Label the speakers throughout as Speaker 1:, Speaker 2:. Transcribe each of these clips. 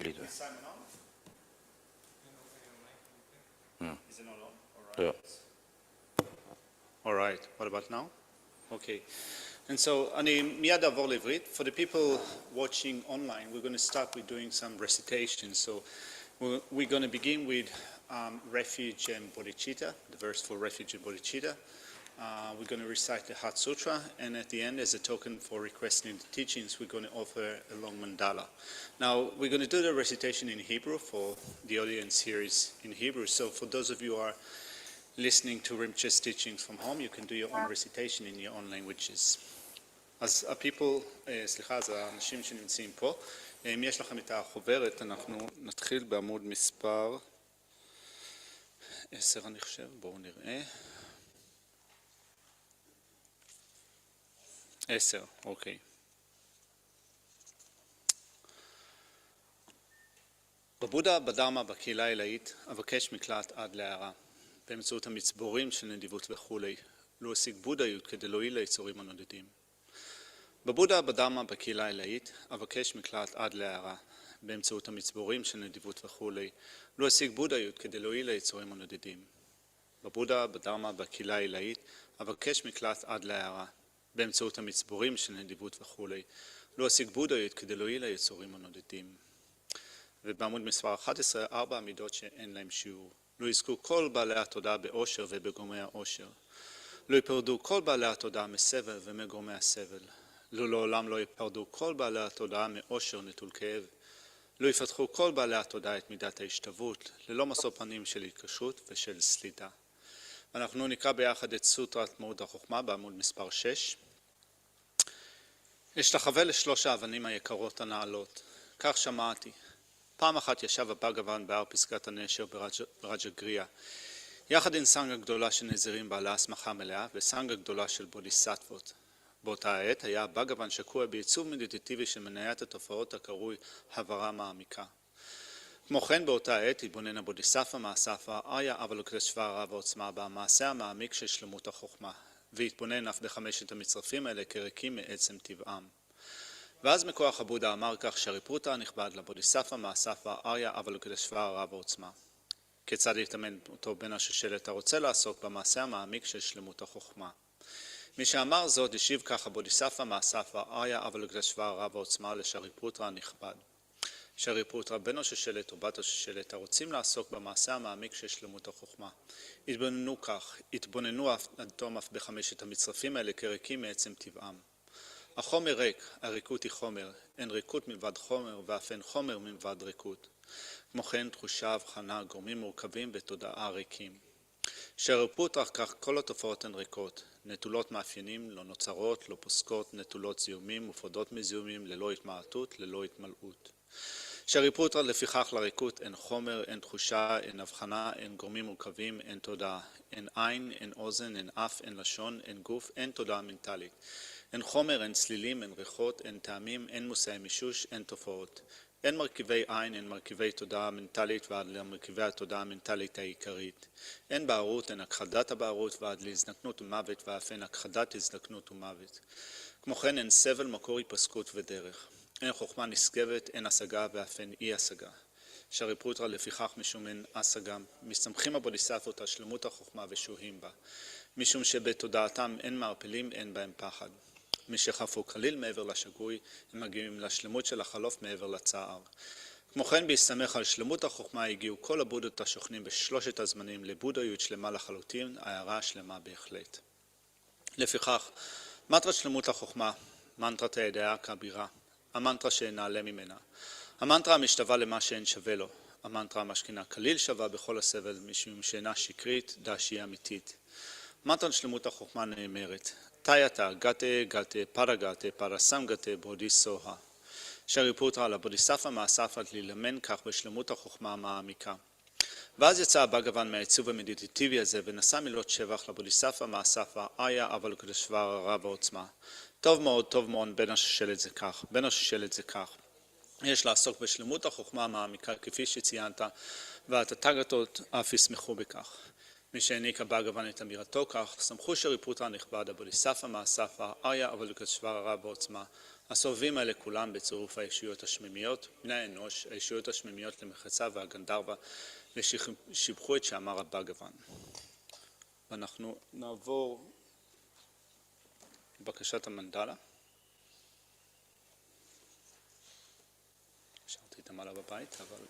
Speaker 1: מקליט.
Speaker 2: Is Simon on?
Speaker 1: Yeah.
Speaker 2: Is it not on? All right.
Speaker 1: Yeah.
Speaker 2: All right. What about now? Okay. And so, אני מיד אעבור לעברית. For the people watching online, we're going to start with doing some recitation. So, we're going to begin with refuge and bodhicitta, the verse for refuge and bodhicitta. We're going to recite the Heart Sutra, and at the end, as a token for requesting the teachings, we're going to offer a long mandala. Now, we're going to do the recitation in Hebrew, for the audience here is in Hebrew. So for those of you who are listening to Rinpoche's teachings from home, you can do your own recitation in your own languages. אז אז האנשים שנמצאים פה, אם יש לכם את החוברת, אנחנו נתחיל בעמוד מספר 10, אני חושב, בואו נראה. 10, אוקיי. בבודה, בדרמה, בקהילה העילאית, אבקש מקלט עד להערה, באמצעות המצבורים של נדיבות וכולי, לא השיג בודהיות כדי להועיל ליצורים הנודדים. בבודה, בדרמה, בקהילה העילאית, אבקש מקלט עד להערה, באמצעות המצבורים של נדיבות וכולי, לא השיג בודהיות כדי להועיל ליצורים הנודדים. בבודה, בדרמה, בקהילה העילאית, אבקש מקלט עד להערה, באמצעות המצבורים של נדיבות וכולי, לא השיג בודהיות כדי להועיל ליצורים הנודדים. ובעמוד מספר 11, 4 עמידות שאין להם שיעור. לא יזכו כל בעלי התודעה באושר ובגורמי האושר. לא יפרדו כל בעלי התודעה מסבל ומגורמי הסבל. לא לעולם לא יפרדו כל בעלי התודעה מאושר נטול כאב. לא יפתחו כל בעלי התודעה את מידת ההשתוות, ללא משוא פנים של התקשרות ושל סלידה. אנחנו נקרא ביחד את סוטרת מהות החוכמה בעמוד מספר 6. אשתחווה לשלוש האבנים היקרות הנעלות. כך שמעתי. פעם אחת ישב הבגוון בהר פסקת הנשר ברג'גריה, יחד עם סנגה גדולה של נזירים בעלי הסמכה מלאה וסנגה גדולה של בודיסטוות. באותה העת היה הבגוון שקוע בעיצוב מדיטטיבי של מניית התופעות הקרוי הברה מעמיקה. כמו כן באותה עת התבונן הבודיסטווה מהספר אריה אבלוקדשווה רב העוצמה במעשה המעמיק של שלמות החוכמה, והתבונן אף בחמשת המצרפים האלה כריקים מעצם טבעם. ואז מכוח הבודה אמר כך שהריפרוטה הנכבד לבודיסטווה מהספר אריה אבלוקדשווה רב העוצמה. כיצד יתאמן אותו בן השושלת הרוצה לעסוק במעשה המעמיק של שלמות החוכמה. מי שאמר זאת השיב כך הבודיסטווה מהספר אריה אבלוקדשווה רב העוצמה לשריפרוטה הנכבד. שריפרוטה בן השושלת או בת השושלת הרוצים לעסוק במעשה המעמיק של שלמות החוכמה. התבוננו כך, התבוננו עד תום אף בחמשת המצרפים האלה כריקים מעצם טבעם. החומר ריק, הריקות היא חומר, אין ריקות מלבד חומר ואף אין חומר מלבד ריקות. כמו כן תחושה, הבחנה, גורמים מורכבים ותודעה ריקים. שריפרוטה כך כל התופעות הן ריקות, נטולות מאפיינים, לא נוצרות, לא פוסקות, נטולות זיהומים, מופרדות מזיהומים, ללא התמעטות, ללא התמלאות. שריפרוטה לפיכך לריקות אין חומר, אין תחושה, אין הבחנה, אין גורמים מורכבים, אין תודעה. אין עין, אין אוזן, אין אף, אין לשון, אין גוף, אין תודעה מנטלית. אין חומר, אין צלילים, אין ריחות, אין טעמים, אין מושאי מישוש, אין תופעות. אין מרכיבי עין, אין מרכיבי תודעה מנטלית ועד למרכיבי התודעה המנטלית העיקרית. אין בערות, אין הכחדת הבערות ועד להזדקנות ומוות ואף אין הכחדת הזדקנות ומוות. כמו כן אין סבל, מקור היפסקות ודרך. אין חוכמה נשגבת, אין השגה ואף אין אי השגה. שריפרוטה לפיכך משום אין השגה, מסתמכים הבודיסטוות על שלמות החוכמה ושוהים בה. משום שבתודעתם אין מערפלים, אין בהם פחד. מי שחפו כליל מעבר לשגוי, הם מגיעים לשלמות של החלוף מעבר לצער. כמו כן בהסתמך על שלמות החוכמה הגיעו כל הבודות השוכנים בשלושת הזמנים לבודהיות שלמה לחלוטין, הערה שלמה בהחלט. לפיכך, מנטרת שלמות החוכמה, מנטרת הידיעה הכבירה, המנטרה שנעלה ממנה, המנטרה המשתווה למה שאין שווה לו, המנטרה המשכינה כליל שווה בכל הסבל משום שאינה שקרית, דעשי אמיתית. מנטרת שלמות החוכמה נאמרת, תייתה, גתה, גתה, פרגתה, פרסמגתה, בודיסוהה. שריפרוטה על הבודיסטווה מהספת להילמן כך בשלמות החוכמה המעמיקה. ואז יצא הבגוון מהעיצוב המדיטטיבי הזה ונשא מילות שבח לבודיסטווה מהספר אריה אבלוקדשווה רב העוצמה. טוב מאוד, בן השושלת זה כך, בן השושלת זה כך. יש לעסוק בשלמות החוכמה המעמיקה כפי שציינת, והתתגתות אף ישמחו בכך. מי שהעניק הבגוון את אמירתו כך, סמכו שריפרוטה הנכבד הבודיסטווה מהספר אריה אבלוקדשווה רב העוצמה, הסובבים האלה כולם בצירוף הישויות השמימיות, בני האנוש, הישויות השמימיות למחצה והגנדרבה, ושיבחו את שאמר הבאגוון. ואנחנו נעבור לבקשת המנדלה. השארתי את המעלה בבית, אבל...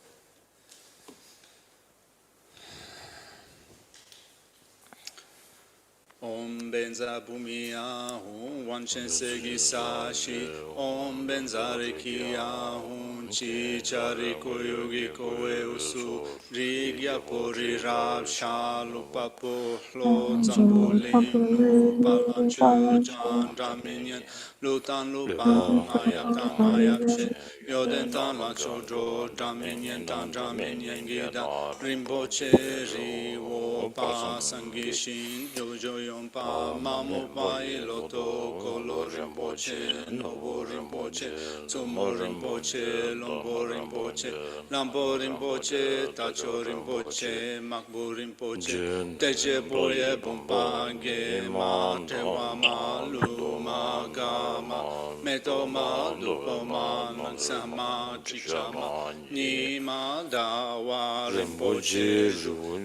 Speaker 2: Om benza bumia hun wanchen segi sashi Om benza rekia hun chi chari koyogi koe usu Rigya pori rab shalu papo hlo zambolin palanchu jan raminyan Lutan lupan ayatan ayapshe Yoden tan lak chodro raminyan tan raminyan gida Rinpoche riwo pa sangishin jojo Yompa mamu pai loto kolo rinpoche, nobo rinpoche, tsumo rinpoche, lombo rinpoche, lambo rinpoche, tacho rinpoche, makbu rinpoche, teche boye bumpa ge ma, tewa ma, lu ma, ga ma, meto ma, lupo ma, nangsa ma, chicha ma, ni ma, dawa rinpoche,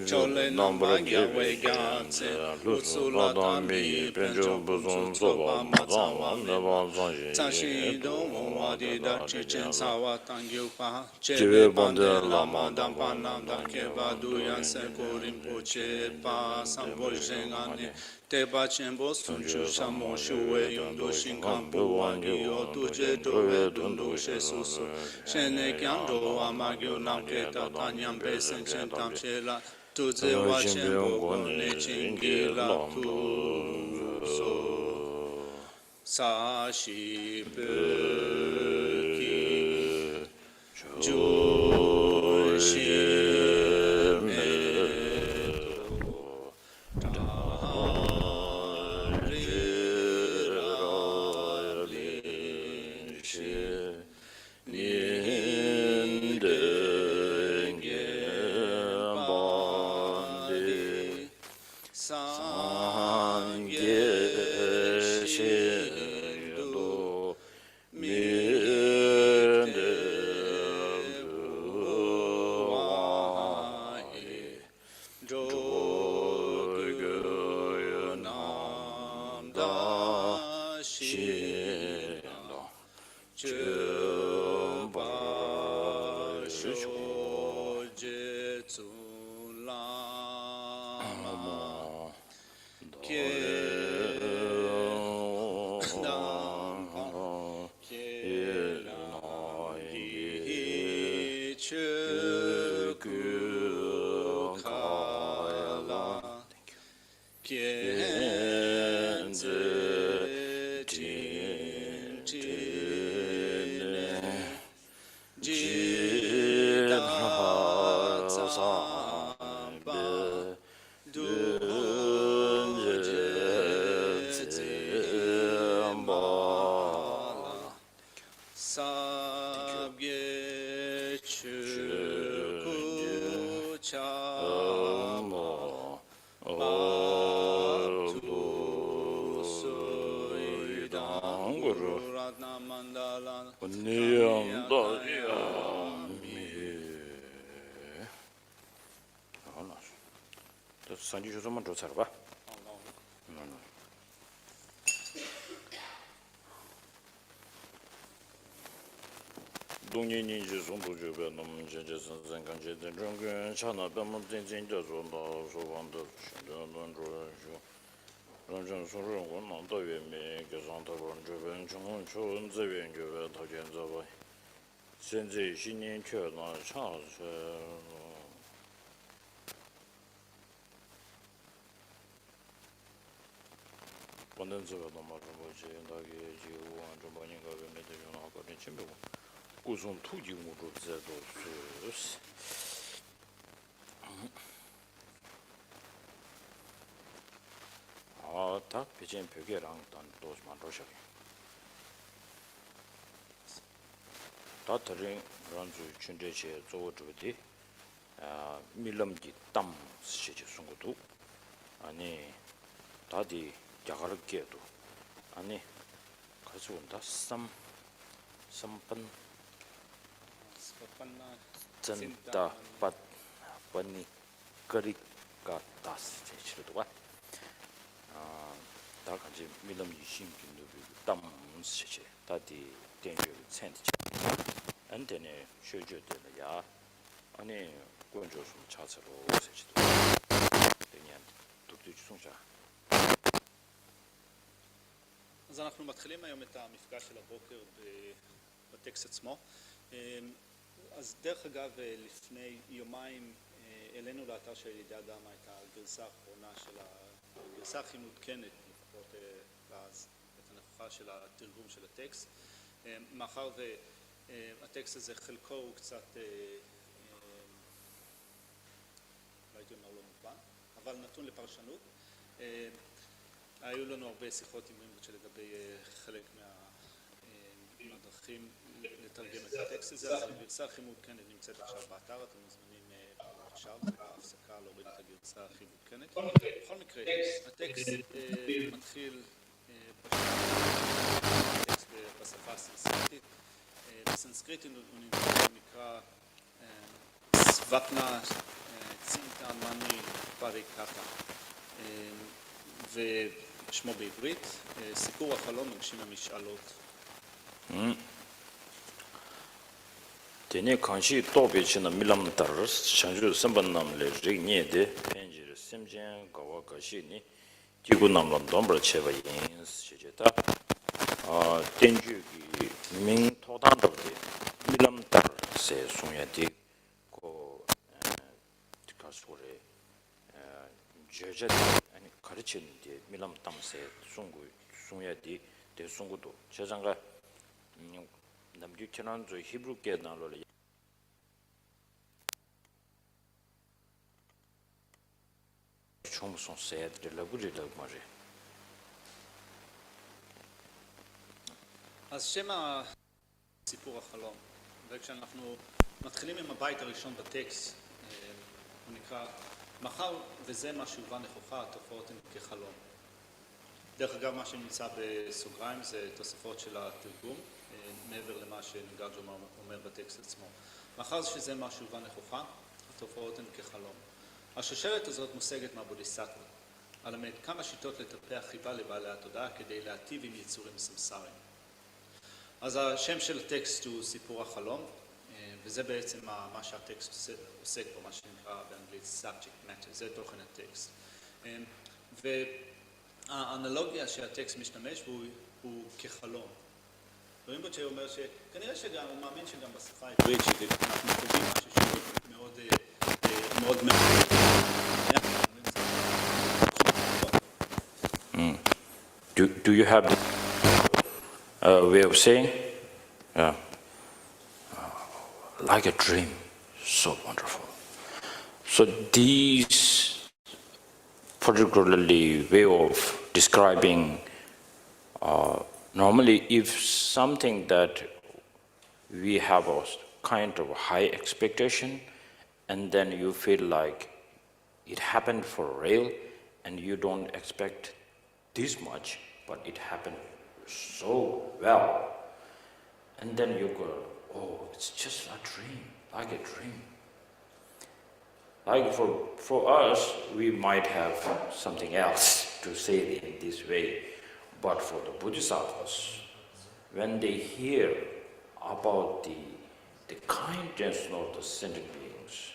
Speaker 2: chole namba gyawe gyatse, lutsu Ladami Penjo Buzon Soba Mazawa Tashi Domo Wadi Dachi Chen Sawa Tangyupa Chebe Bande Lama Dampa Namda Keba Duyan Seko Rinpoche Pa Sambo Jengane Teba Chenbo Sunchu Samo Shuwe Yondo Shinkampu Wangi Otuje Dove Dundu Shesusu Shene Kyando Amagyo Namketa Tanyam Besen Chentam Shela Tuze wachen bogo ne chingi la tu so sa shi pe ki ju shi me to ta ri ra li shi ni de
Speaker 1: 산지 조선만 줘 살아 봐. 동년이 조선도 주변 너무 전제 선생 간제된 정근 차나 뱀은 진진저 존도 소반도 신도는 조조 런전 소르는 건 난도 외매 계산도 주변 중은 좋은资源 교회 도전자와 현재 신년 최나 차서 원전소가 너무 뭐지 나게 지고 완전 많이가 외매도 전화하거든 친구 고송 투지무로 제도 수 다 배진 벽에랑 단 도스만 로셔 다 들은 런주 춘제체 조주디 밀럼기 땀 시지 순고도 아니 다디 야가르게도 아니 가지고 온다 쌈 sampan
Speaker 2: Spapana
Speaker 1: Tsenshab pat pani karikatas chirwa 다 간지 밀럼 유신 긴도 담 시체 다디 된주 센트 안테네 쇼주되는 야 아니 권조수 차서로 세지도 그냥 독도 주송자
Speaker 2: אז אנחנו מתחילים היום את המפגש של הבוקר בטקסט עצמו. אז דרך אגב, לפני יומיים העלינו לאתר של ידיעה דמה את הגרסה האחרונה של הגרסה הכי מעודכנת, לפחות אז, את הנכוחה של התרגום של הטקסט. מאחר והטקסט הזה חלקו הוא קצת, לא הייתי אומר לא מובן, אבל נתון לפרשנות. היו לנו הרבה שיחות עם רימפוצ'ה לגבי חלק מהדרכים לתרגם את הטקסט הזה, אז הגרסה הכי מעודכנת נמצאת עכשיו באתר, אתם מוזמנים עכשיו בהפסקה להוריד את הגרסה הכי מעודכנת. בכל מקרה, הטקסט מתחיל הטקסט בשפה הסנסקריטית. בסנסקריטית הוא נקרא סוואפנה צינטה מני פריקטה. ושמו בעברית, סיפור החלום מגשים המשאלות.
Speaker 1: 되네 관시 도비치는 밀람다르스 chanju 선반남레 리니데 펜지르 심젠 가와 가시니 지구 남람 dom버 체바인 시제다 텐주기 민 토단도데 밀람다르세 송야디 고 가소레 제제다 아니 가르치는데 밀람담세 송구 송야디 대송구도 제장가 남주천한 저 히브리께 나로래 총송 세드를 부리다 말이
Speaker 2: אז שם סיפור החלום, וכשאנחנו מתחילים עם הבית הראשון בטקסט, הוא נקרא, מאחר וזה מה שהובא נכוחה, התופעות הן כחלום. דרך אגב, מה שנמצא בסוגריים זה תוספות של התרגום, מעבר למה שנגרג'ו אומר בטקסט עצמו. מאחר שזה מה שהובא נכוחה, התופעות הן כחלום. השושלת הזאת מושגת מהבודיסטווה, הלמד כמה שיטות לטפח חיבה לבעלי התודעה כדי להטיב עם יצורים סמסריים. אז השם של הטקסט הוא סיפור החלום, וזה בעצם מה שהטקסט עוסק בו, מה שנקרא באנגלית subject matter, זה תוכן הטקסט. והאנלוגיה שהטקסט משתמש בו הוא כחלום. רימפוצ'ה אומר שכנראה שגם, הוא מאמין שגם בשפה העברית, שאנחנו קוראים משהו שהוא מאוד מאוד
Speaker 1: Do you have a way of saying? Yeah. Like a dream. So wonderful. So these particularly way of describing normally if something that we have a kind of high expectation and then you feel like it happened for real and you don't expect this much, but it happened so well. And then you go, oh, it's just a dream, like a dream. Like for us, we might have something else to say it in this way. But for the Bodhisattvas, when they hear about the kindness of the sentient beings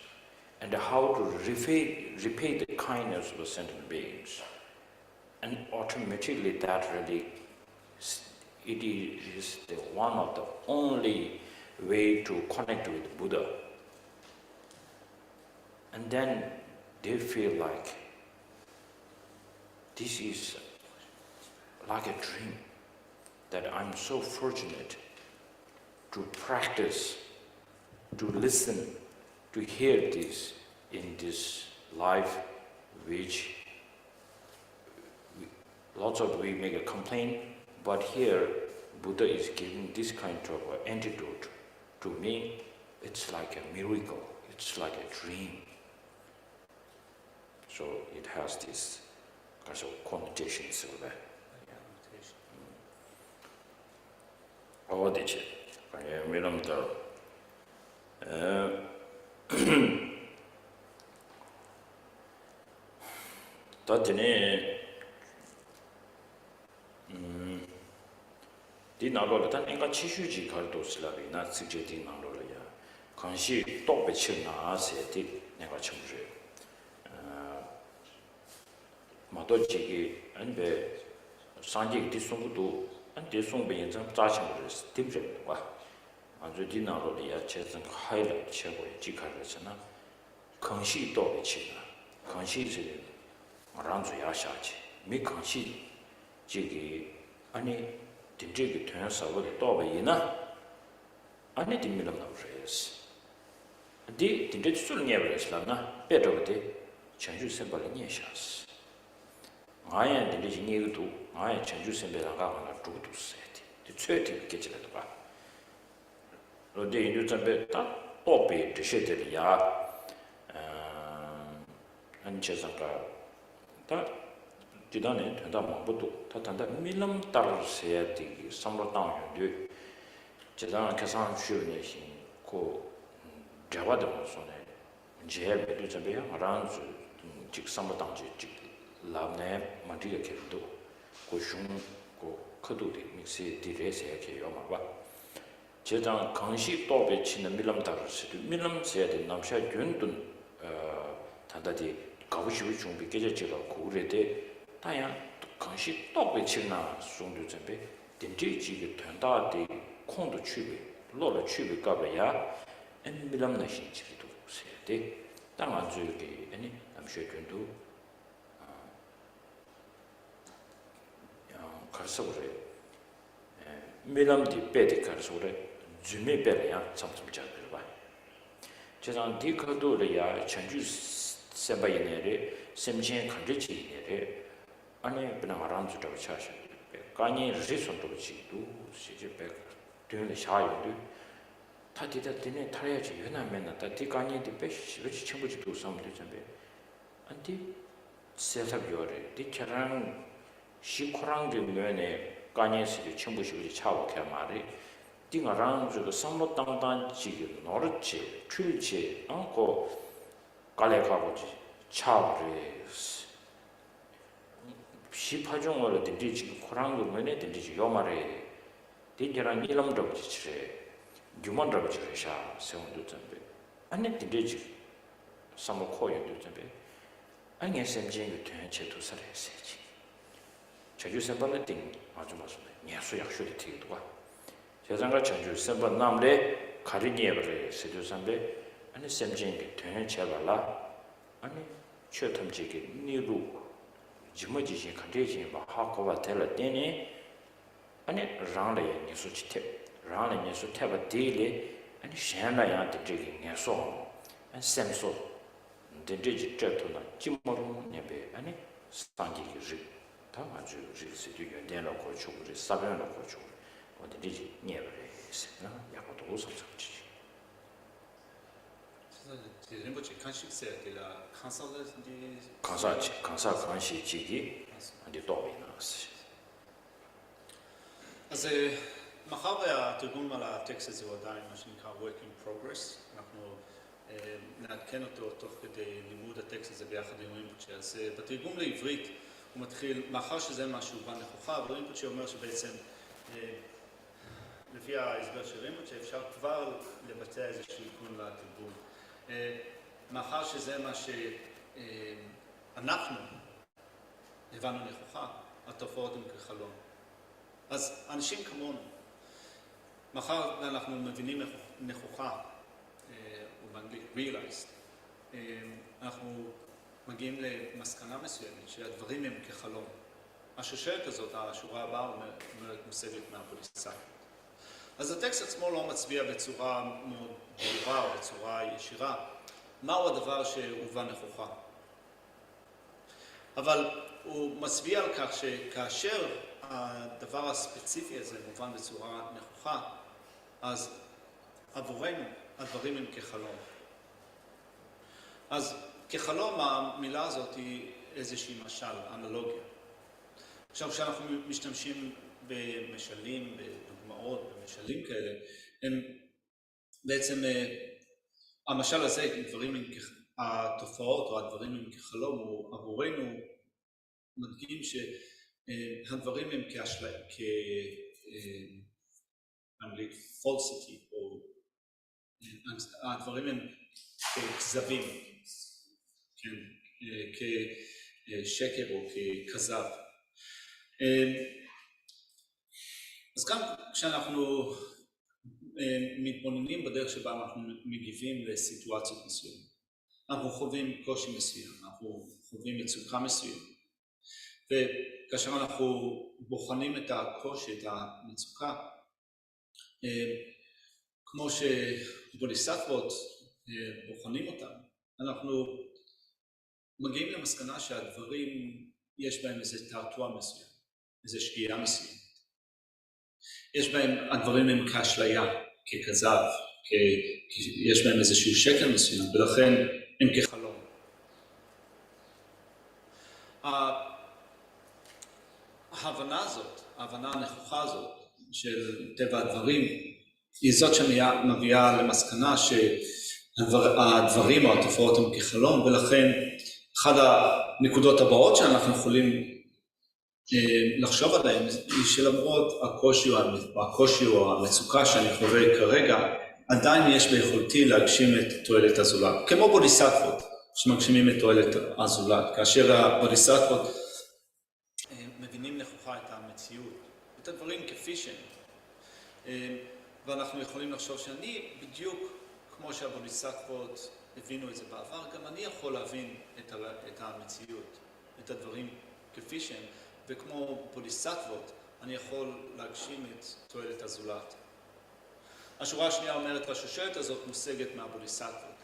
Speaker 1: and how to repay the kindness of the sentient beings, and automatically that really, it is the one of the only way to connect with Buddha. And then they feel like this is like a dream, that I'm so fortunate to practice, to listen, to hear this in this life, which lots of we make a complaint, but here Buddha is giving this kind of antidote. To me, it's like a miracle, it's like a dream. So it has this kind of connotations of that. 어디지? 미럼다 다드네 디나로를 단 인가 치슈지 갈도스라비 나 직제 디나로야 관시 똑배치나 세디 내가 청주요 마도지기 안베 상지 디송도 안 디송베 연장 짜증을 스팀제 와 아주 디나로리아 최선 하이라이트 최고의 지카르잖아 관시 똑배치나 관시지 말한주 야샤지 미 관시 지기 아니 딘제기 퇴사하고 또베이나 아니 딘밀럼 나오셔야지 디 딘제 술녀버스라나 베더데 전주 셈발이 녀샤스 아예 딘제 니도 아예 전주 셈벨라가 하나 두고도 세티 디 최티 깨지라도 봐 로데 인도점베 다 또베 드셔들이야 안체상가 다 지단에 된다 뭐도 다 단다 밀럼 따르세야 되기 삼로당연히 지단 계산 쉬우네신 고 자와도 손에 제베도 잡이야 말한주 직 삼로당지 직 라네 마디가 계도 고슝 고 커도디 믹스 디레세야 계요 말봐 제장 강시 또베 치는 밀럼 따르세도 밀럼 세야 된 남샤 균둔 단다디 가부시부 준비 깨져지가 고래대 다야 강시 또베 치나 송도 전에 딘지지게 된다데 콩도 취비 로로 취비 가봐야 엔 밀람나 신치도 세대 땅안 주게 아니 남셔견도 가서 그래 밀람디 베디 가서 그래 주미 베야 참좀 잘 봐. 제가 디커도리아 전주 세바이네레 셈진 간제지네레 아니 그냥 알아주도 차셔. 간이 리선도 지도 시제백 되는 샤요도 타디다 되네 타야지 연하면 다 디간이데 베시 그렇지 첨부지도 삼도 전에 안티 세사비오레 디차랑 시코랑데 면에 간이스리 첨부시고 차오케 말이 띵아랑 저거 삼로 땅땅 지기 노르치 출치 않고 갈래가고지 차오레 시파종으로 딘디지 코랑도 면에 딘디지 요말에 딘디랑 이름도 지치래 유만도 지르샤 세운도 전에 안에 딘디지 삼로 코연도 전에 안에 셈진이 되는 제도 살아야지 제주 선발의 띵 아주 맞습니다. 예수 약속이 되기도 와. 세상과 전주 선발 남래 가리니에버리 세주 선배 아니 셈진이 되는 제발라 아니 최탐지기 니루 지머지시 간대지 바 하고와 텔라 때니 아니 랑래 예수 치테 랑래 예수 테바 데일리 아니 샹라야 되지 예수 안 셈소 되지 저토나 지머로 네베 아니 상기기 지 아주 실수도 연대로 고치고 사변으로 고치고 어디지 녀버리세요. 약도 우선적지.
Speaker 2: 제 림보체 간식세라 칸살레디
Speaker 1: 간사 간식지기 어디 도비나스.
Speaker 2: אז מאחר והתרגום על הטקסט הזה הוא עדיין מה שנקרא work in progress, אנחנו נעדכן אותו תוך כדי לימוד הטקסט הזה ביחד עם רימפוצ'ה. אז בתרגום לעברית הוא מתחיל, מאחר שזה מה שהובן נכוחה, אבל רימפוצ'ה אומר שבעצם לפי ההסבר של רימפוצ'ה אפשר כבר לבצע איזשהו עדכון לתרגום. מאחר שזה מה שאנחנו הבנו נכוחה, התופעות הן כחלום. אז אנשים כמונו, מאחר ואנחנו מבינים נכוחה, ובאנגלית realized, אנחנו מגיעים למסקנה מסוימת שהדברים הם כחלום. השושלת הזאת, השורה הבאה, אומרת מושגת מהפוליסאי. אז הטקסט עצמו לא מצביע בצורה מאוד ברורה או בצורה ישירה, מהו הדבר שהובן נכוחה. אבל הוא מצביע על כך שכאשר הדבר הספציפי הזה מובן בצורה נכוחה, אז עבורנו הדברים הם כחלום. אז כחלום המילה הזאת היא איזושהי משל, אנלוגיה. עכשיו כשאנחנו משתמשים במשלים, בדוגמאות, במשלים כאלה, הם בעצם, המשל הזה, התופעות או הדברים הם כחלום, הוא עבורנו מדגים שהדברים הם כאנגלית falsity, או הדברים הם ככזבים, כן, כשקר או ככזב. אז גם כשאנחנו מתבוננים בדרך שבה אנחנו מגיבים לסיטואציות מסוימות, אנחנו חווים קושי מסוים, אנחנו חווים מצוקה מסוים, וכאשר אנחנו בוחנים את הקושי, את המצוקה, כמו שבודיסטבות בוחנים אותם, אנחנו מגיעים למסקנה שהדברים יש בהם איזה תעתוע מסוים, איזה שגיאה מסוים. יש בהם, הדברים הם כאשליה, ככזב, יש בהם איזשהו שקר מסוים, ולכן הם כחלום. ההבנה הזאת, ההבנה הנכוחה הזאת של טבע הדברים, היא זאת שמביאה למסקנה שהדברים או התופעות הם כחלום, ולכן אחת הנקודות הבאות שאנחנו יכולים לחשוב עליהם היא שלמרות הקושי או המצוקה שאני חווה כרגע, עדיין יש ביכולתי להגשים את תועלת הזולת, כמו בודיסטבות שמגשימים את תועלת הזולת, כאשר הבודיסטבות מבינים נכוחה את המציאות, את הדברים כפי שהם, ואנחנו יכולים לחשוב שאני בדיוק כמו שהבודיסטבות הבינו את זה בעבר, גם אני יכול להבין את המציאות, את הדברים כפי שהם, וכמו בודיסטבות אני יכול להגשים את תועלת הזולת. השורה השנייה אומרת, השושלת הזאת מושגת מהבודיסטבות.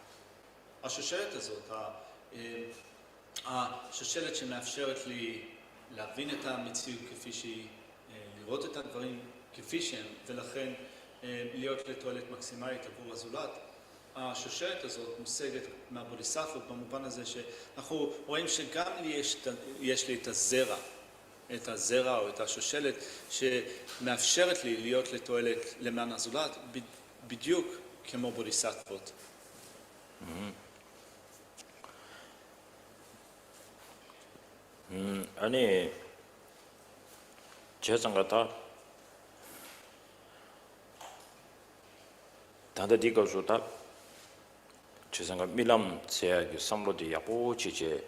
Speaker 2: השושלת הזאת, השושלת שמאפשרת לי להבין את המציאות כפי שהיא, לראות את הדברים כפי שהם, ולכן להיות לתועלת מקסימלית עבור הזולת. השושלת הזאת מושגת מהבודיסטבות במובן הזה שאנחנו רואים שגם לי יש לי את הזרע או את השושלת שמאפשרת לי להיות לתועלת למען הזולת, בדיוק כמו בודיסטבות.
Speaker 1: 아니 재산가다 단다디가 좋다 재산가 밀람 제약이 삼로디 야보 지제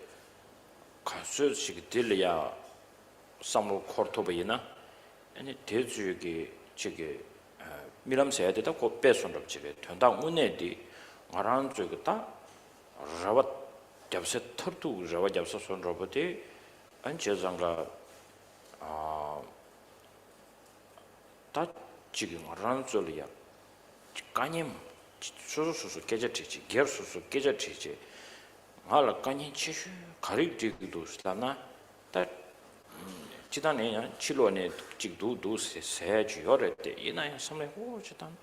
Speaker 1: 가수식 들려야 삼로 코르토베이나 아니 대주역이 저게 밀람 세야되다 곧 빼손을 집에 된다 운에디 말하는 쪽이다 라바 잡세 털도 라바 잡서 손 로봇이 안제장가 다 지금 말하는 소리야 까님 수수수 깨졌지 개수수 깨졌지 말 까니 치슈 가리지기도 스타나 다 지단에 치료네 직도 도세 세주요레데 이나야 섬에 호지단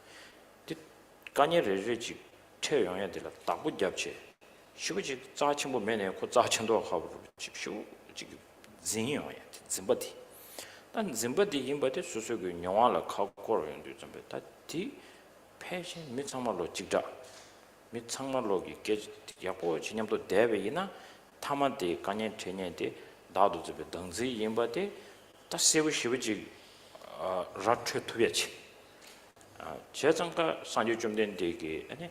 Speaker 1: 까니를 레지 태용에 들라 딱부 잡지 쉬우지 자친구 면에 고 자친도 하고 집쇼 지금 진요야 진버디 난 진버디 인버디 수수고 영화를 갖고 있는데 좀 다디 패션 미창말로 직자 미창말로 이게 야고 진념도 대외이나 타만데 간에 되냐데 나도 집에 등지 인버디 다 세우시지 라트 투베치 제정가 산주 좀 된 되게 아니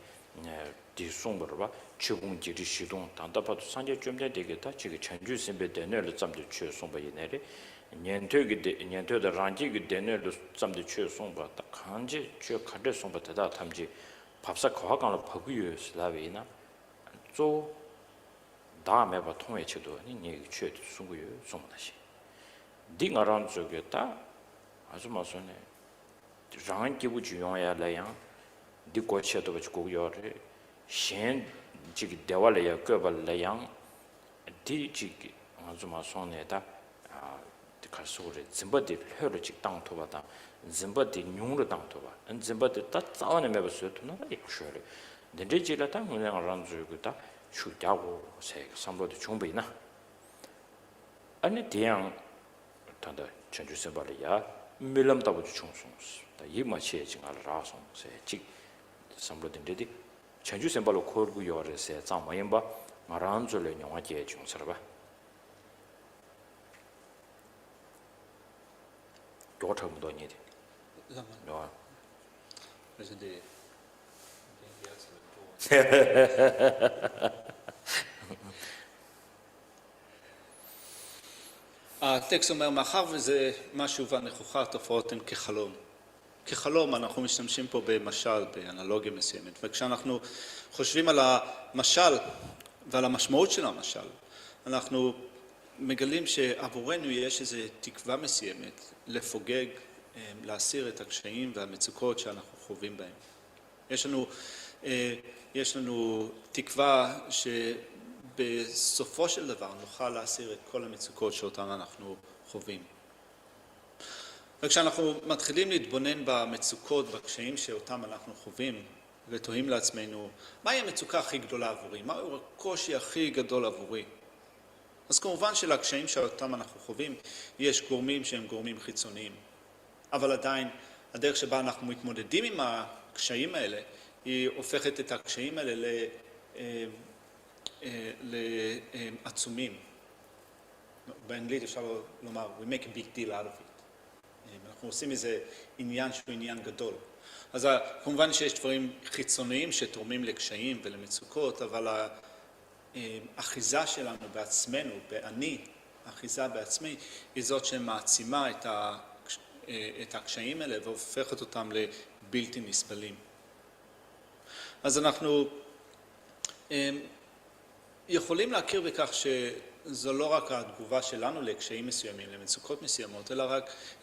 Speaker 1: 디송으로 봐 추궁지리 시동 단답도 산주 좀 된 되겠다 지금 전주 선배 되는 점도 추송바이 내리 년도의 란지기 되는 점도 추송바다 간지 추 카드 송바다 탐지 밥사 과학관을 버구유 슬라베이나 조 다음에 봐 통해치도 아니 추 송구유 송다시 딩아란 쪽에다 아주 마선에 랑 기부 중요해야 라양 디고치도 버고 요래 신 지기 대화래야 거발라양 디지기 아주 마선에다 가서를 짐버디 혀를 직당 토바다 짐버디 뇽로 당 토바 안 짐버디 다 싸워내 매버서 토나 이거래 내지라 당 그냥 란주고다 슈자고 세 삼로도 중부이나 아니 대양 단다 전주 선발이야 밀람 따고 총송스 다 이마치에 지갈 라송세 직 삼로된데디 전주 셈발로 코르고 요르세 장마임바 마란줄레 영화제 중서봐 도터무도 니디 너
Speaker 2: 그래서 이제 הטקסט אומר, מאחר וזה משהו והנכוחה, התופעות הן כחלום. כחלום אנחנו משתמשים פה במשל, באנלוגיה מסוימת, וכשאנחנו חושבים על המשל ועל המשמעות של המשל, אנחנו מגלים שעבורנו יש איזו תקווה מסוימת לפוגג, להסיר את הקשיים והמצוקות שאנחנו חווים בהם. יש לנו תקווה שבסופו של דבר נוכל להסיר את כל המצוקות שאותן אנחנו חווים. וכשאנחנו מתחילים להתבונן במצוקות, בקשיים שאותם אנחנו חווים, ותוהים לעצמנו, מהי המצוקה הכי גדולה עבורי? מהו הקושי הכי גדול עבורי? אז כמובן שלקשיים שאותם אנחנו חווים, יש גורמים שהם גורמים חיצוניים. אבל עדיין, הדרך שבה אנחנו מתמודדים עם הקשיים האלה, היא הופכת את הקשיים האלה לעצומים. באנגלית אפשר לומר, we make a big deal out of it. אנחנו עושים איזה עניין שהוא עניין גדול. אז כמובן שיש דברים חיצוניים שתורמים לקשיים ולמצוקות, אבל האחיזה שלנו בעצמנו, באני, האחיזה בעצמי, היא זאת שמעצימה את הקשיים האלה והופכת אותם לבלתי נסבלים. אז אנחנו יכולים להכיר בכך שזו לא רק התגובה שלנו לקשיים מסוימים, למצוקות מסוימות,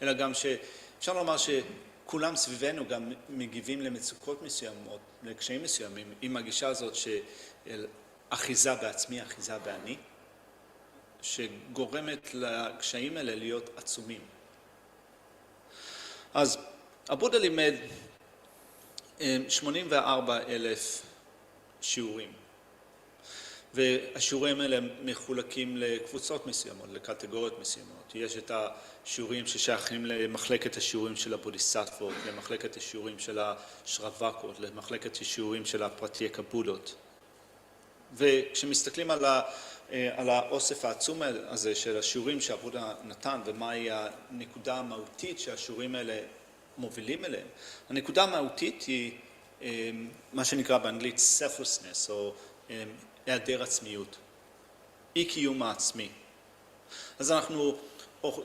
Speaker 2: אלא גם שאפשר לומר שכולם סביבנו גם מגיבים למצוקות מסוימות, לקשיים מסוימים, עם הגישה הזאת של אחיזה בעצמי, אחיזה באני, שגורמת לקשיים האלה להיות עצומים. אז הבודה לימד 84,000 שיעורים. והשיעורים האלה מחולקים לקבוצות מסוימות, לקטגוריות מסוימות. יש את השיעורים ששייכים למחלקת השיעורים של הבודיסטוות, למחלקת השיעורים של השרווקות, למחלקת השיעורים של הפרטייק הבודות. וכשמסתכלים על האוסף העצום הזה של השיעורים שהבודה נתן, ומהי הנקודה המהותית שהשיעורים האלה מובילים אליהם, הנקודה המהותית היא מה שנקרא באנגלית selflessness, או היעדר עצמיות, אי קיום העצמי. אז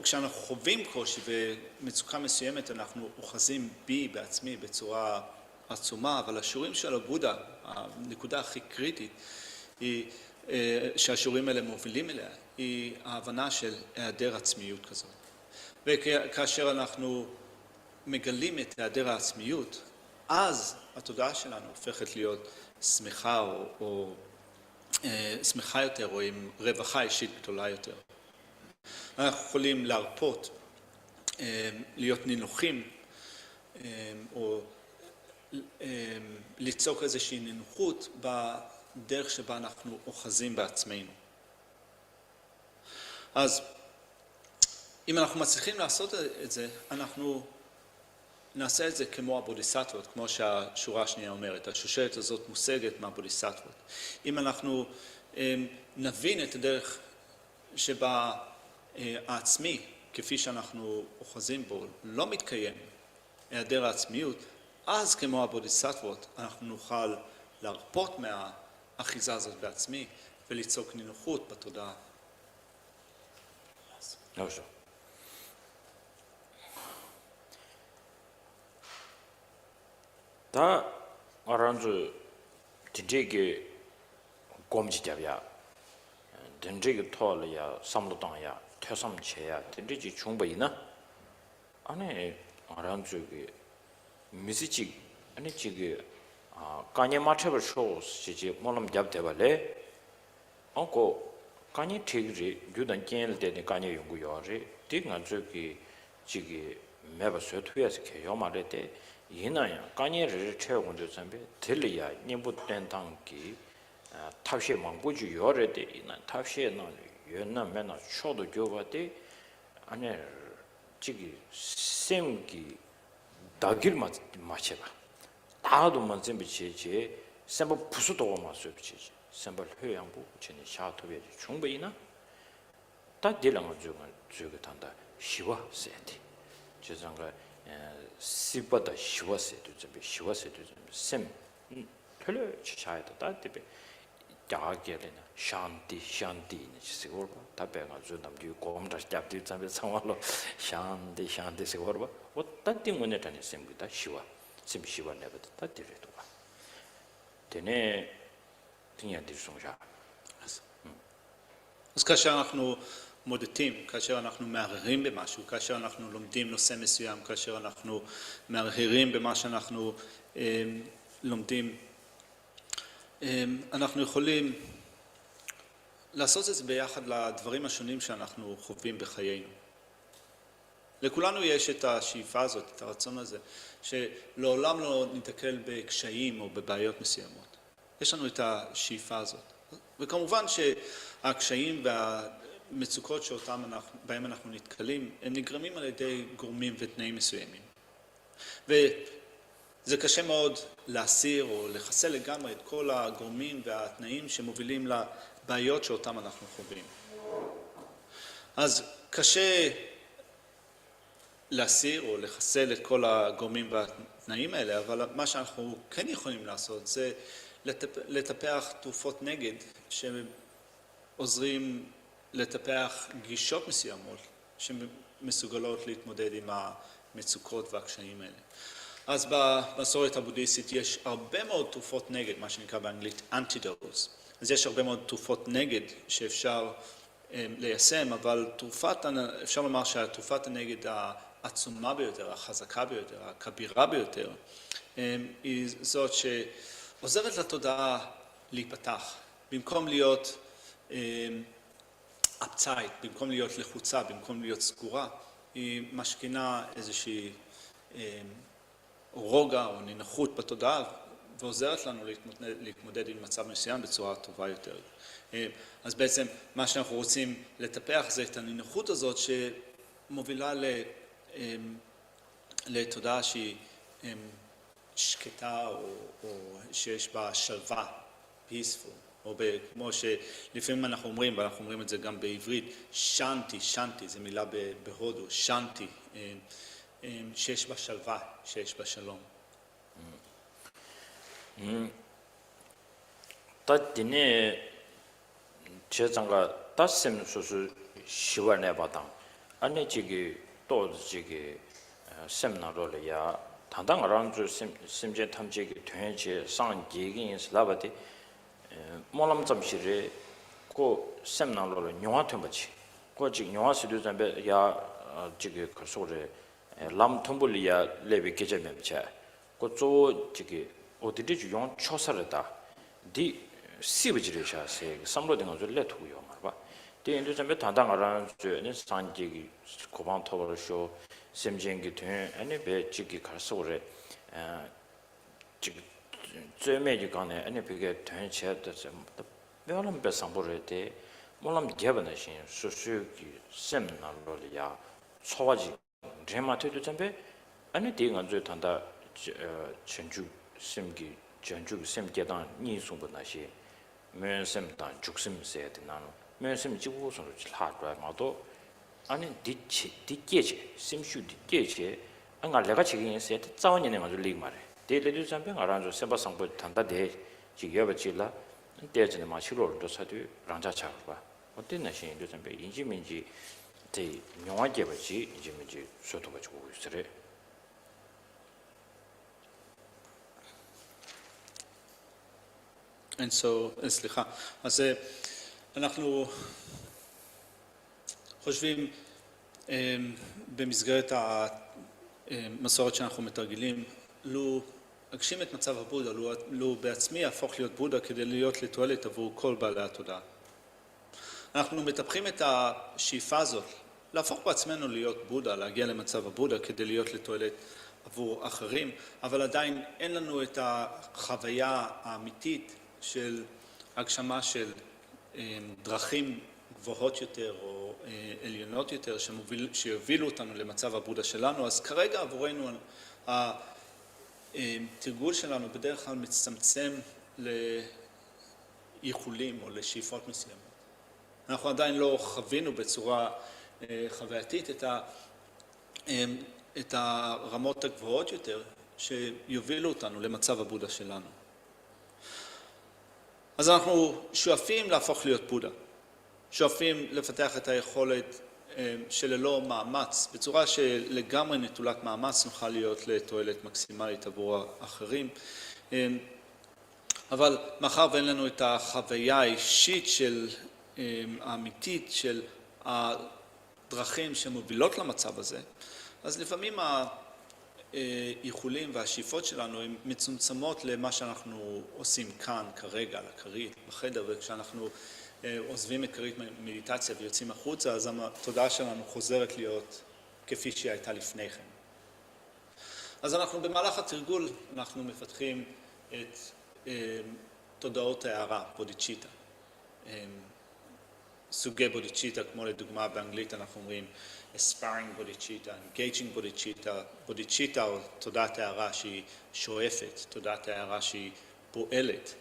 Speaker 2: כשאנחנו חווים קושי ומצוקה מסוימת, אנחנו אוחזים בי בעצמי בצורה עצומה, אבל השיעורים של הבודה, הנקודה הכי קריטית, היא שהשיעורים האלה מובילים אליה, היא ההבנה של היעדר עצמיות כזאת. וכאשר אנחנו מגלים את היעדר העצמיות, אז התודעה שלנו הופכת להיות שמחה או שמחה יותר, או עם רווחה אישית גדולה יותר. אנחנו יכולים להרפות, להיות נינוחים, או ליצוק איזושהי נינוחות בדרך שבה אנחנו אוחזים בעצמנו. אז אם אנחנו מצליחים לעשות את זה, אנחנו נעשה את זה כמו הבודיסטוות, כמו שהשורה השנייה אומרת. השושלת הזאת מושגת מהבודיסטוות. אם אנחנו נבין את הדרך שבה העצמי, כפי שאנחנו אוחזים בו, לא מתקיים, היעדר העצמיות, אז כמו הבודיסטוות אנחנו נוכל להרפות מהאחיזה הזאת בעצמי וליצוק נינוחות בתודעה.
Speaker 1: נכון. 다 알아서 진짜게 곰지잡이야. 진짜게 토알이야, 삼로당이야, 퇴삼체야. 진짜지 중보이나? 아니 알아서게 미시지 아니 지게 까니 마트버 쇼 지지 몰람 잡대발래. 어고 까니 티그리 유단 겐을 때니 까니 연구요리. 띵가 저기 지게 매버서 투에서 개요 말때 이나야 까니를 채우고 전에 들려야 님부터 당기 탑시에 망부지 요래데 이나 탑시에 나 연나 맨나 쇼도 교바데 아니 저기 샘기 다길 맞춰봐. 다도 먼저 비치지 샘버 부수도 맞어 비치지. 샘버 회양부 전에 샤토베 충분히나 다 딜랑을 주고 단다. 시와 세티. 저장가 시보다 시와 세도 좀 시와 세도 좀샘 별로 치샤야다 다티베 야게래나 샨티 시고르바 답배가 좀 남기 고음다 잡디 잠에 상황로 샨티 시고르바 어떤 때문에 다니 셈기다 시와 셈 시와 내버다 다티래도 봐 되네 그냥 뒤송자
Speaker 2: אז כאשר אנחנו מודדים, כאשר אנחנו מערערים במשהו, כאשר אנחנו לומדים נושא מסוים, כאשר אנחנו מערערים במה שאנחנו לומדים, אנחנו יכולים לעשות את זה ביחד לדברים השונים שאנחנו חווים בחיינו. לכולנו יש את השאיפה הזאת, את הרצון הזה, שלעולם לא ניתקל בקשיים או בבעיות מסוימות. יש לנו את השאיפה הזאת. וכמובן שהקשיים והמצוקות בהם אנחנו נתקלים, הם נגרמים על ידי גורמים ותנאים מסוימים. וזה קשה מאוד להסיר או לחסל לגמרי את כל הגורמים והתנאים שמובילים לבעיות שאותם אנחנו חווים. אז קשה להסיר או לחסל את כל הגורמים והתנאים האלה, אבל מה שאנחנו כן יכולים לעשות זה לטפח תרופות נגד שעוזרים לטפח גישות מסוימות שמסוגלות להתמודד עם המצוקות והקשיים האלה. אז במסורת הבודהיסטית יש הרבה מאוד תרופות נגד, מה שנקרא באנגלית antidotes. אז יש הרבה מאוד תרופות נגד שאפשר ליישם, אבל אפשר לומר שהתרופת הנגד העצומה ביותר, החזקה ביותר, הכבירה ביותר, היא זאת שעוזרת לתודעה להיפתח. במקום להיות uptight, במקום להיות לחוצה, במקום להיות סגורה, היא משכינה איזושהי רוגע או נינוחות בתודעה ועוזרת לנו להתמודד עם מצב מסוים בצורה טובה יותר. אז בעצם מה שאנחנו רוצים לטפח זה את הנינוחות הזאת שמובילה לתודעה שהיא שקטה או שיש בה שלווה, peaceful, או כמו שלפעמים אנחנו אומרים את זה גם בעברית, שנטי, זו מילה בהודו, שנטי, שיש בה שלווה, שיש בה שלום.
Speaker 1: 다디네 제장가 다셈 소수 시원해 봐당 아니 지기 또 지기 셈나로야 당당하란 주 심제 탐지기 되지 상기긴 슬라바디 몰람 점시리 고 셈나로로 용화된 거지 고지 용화시도 잠베 야 지기 그 소리 람 톰불리아 레비 계절면차 고조 지기 어디지 용 초설다 디 시브지르샤세 삼로된 것을 레토요 말봐 대인도 좀 단단하라는 주는 산지기 고방 토벌 쇼 심쟁기 된 아니 배지기 갈소래 지금 제메지 간에 아니 비게 된 체도 별은 배상보를 때 몰람 개변의 신 수수기 셈나로리아 소화지 제마트도 좀배 아니 대응한 줄 단다 전주 심기 전주 셈계단 니송보다시 면셈단 죽심세에 나는 면셈 지구선으로 하더라 마도 아니 디께지 심슈 디께지 안가 내가 지금 세트 자원이네 가지고 리그 말해 데레도 잠병 알아줘 세바상보 단다데 지겨버지라 때전에 마시로도 사도 랑자차 봐 어떤 나신도 잠병 인지민지 대 명화제버지 인지민지 소도 가지고 있으래
Speaker 2: סליחה, אז אנחנו חושבים במסגרת המסורת שאנחנו מתרגלים, לו אגשים את מצב הבודה, לו בעצמי יהפוך להיות בודה כדי להיות לתועלת עבור כל בעלי התודעה. אנחנו מטפחים את השאיפה הזאת, להפוך בעצמנו להיות בודה, להגיע למצב הבודה כדי להיות לתועלת עבור אחרים, אבל עדיין אין לנו את החוויה האמיתית של הגשמה של דרכים גבוהות יותר או עליונות יותר שיובילו אותנו למצב הבודה שלנו, אז כרגע עבורנו התרגול שלנו בדרך כלל מצטמצם לאיחולים או לשאיפות מסוימות. אנחנו עדיין לא חווינו בצורה חווייתית את הרמות הגבוהות יותר שיובילו אותנו למצב הבודה שלנו. אז אנחנו שואפים להפוך להיות בודה, שואפים לפתח את היכולת שללא מאמץ, בצורה שלגמרי נטולת מאמץ נוכל להיות לתועלת מקסימלית עבור האחרים. אבל מאחר ואין לנו את החוויה האישית האמיתית של הדרכים שמובילות למצב הזה, אז לפעמים האיחולים והשאיפות שלנו הן מצומצמות למה שאנחנו עושים כאן, כרגע, על הכרית, בחדר, וכשאנחנו עוזבים את כרית מדיטציה ויוצאים החוצה, אז התודעה שלנו חוזרת להיות כפי שהיא הייתה לפני כן. אז אנחנו במהלך התרגול, אנחנו מפתחים את תודעות ההערה, בודיצ'יטה. סוגי בודיצ'יטה, כמו לדוגמה באנגלית אנחנו אומרים aspiring בודיצ'יטה, engaging בודיצ'יטה, בודיצ'יטה או תודעת ההערה שהיא שואפת, תודעת ההערה שהיא פועלת.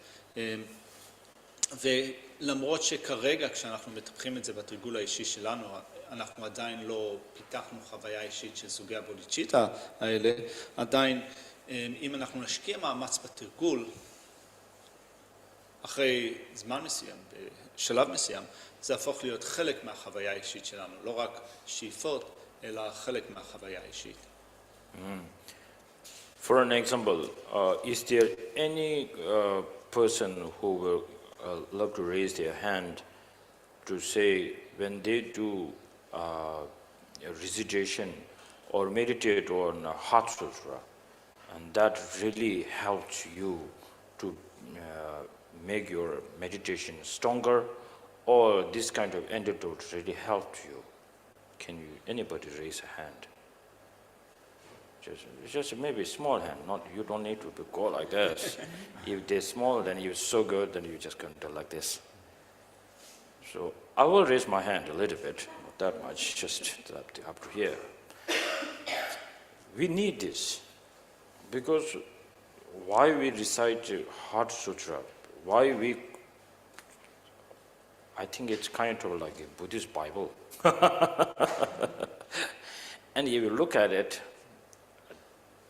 Speaker 2: ולמרות שכרגע כשאנחנו מטפחים את זה בתרגול האישי שלנו, אנחנו עדיין לא פיתחנו חוויה אישית של סוגי הבודיצ'יטה האלה, עדיין אם אנחנו נשקיע מאמץ בתרגול, אחרי זמן מסוים, בשלב מסוים, זה הפוך להיות חלק מהחוויה האישית שלנו, לא רק שאיפות, אלא חלק מהחוויה האישית.
Speaker 1: For an example, is there any person who will love to raise their hand to say when they do recitation or meditate on Heart Sutra, and that really helps you to make your meditation stronger, or this kind of antidote really helped you? Can you, anybody raise a hand? Just maybe small hand, not, you don't need to go like this. If they're small, then you're so good, then you just can do like this. So I will raise my hand a little bit, not that much, just up to here. We need this, because why we recite Heart Sutra, I think it's kind of like a Buddhist Bible. And if you look at it,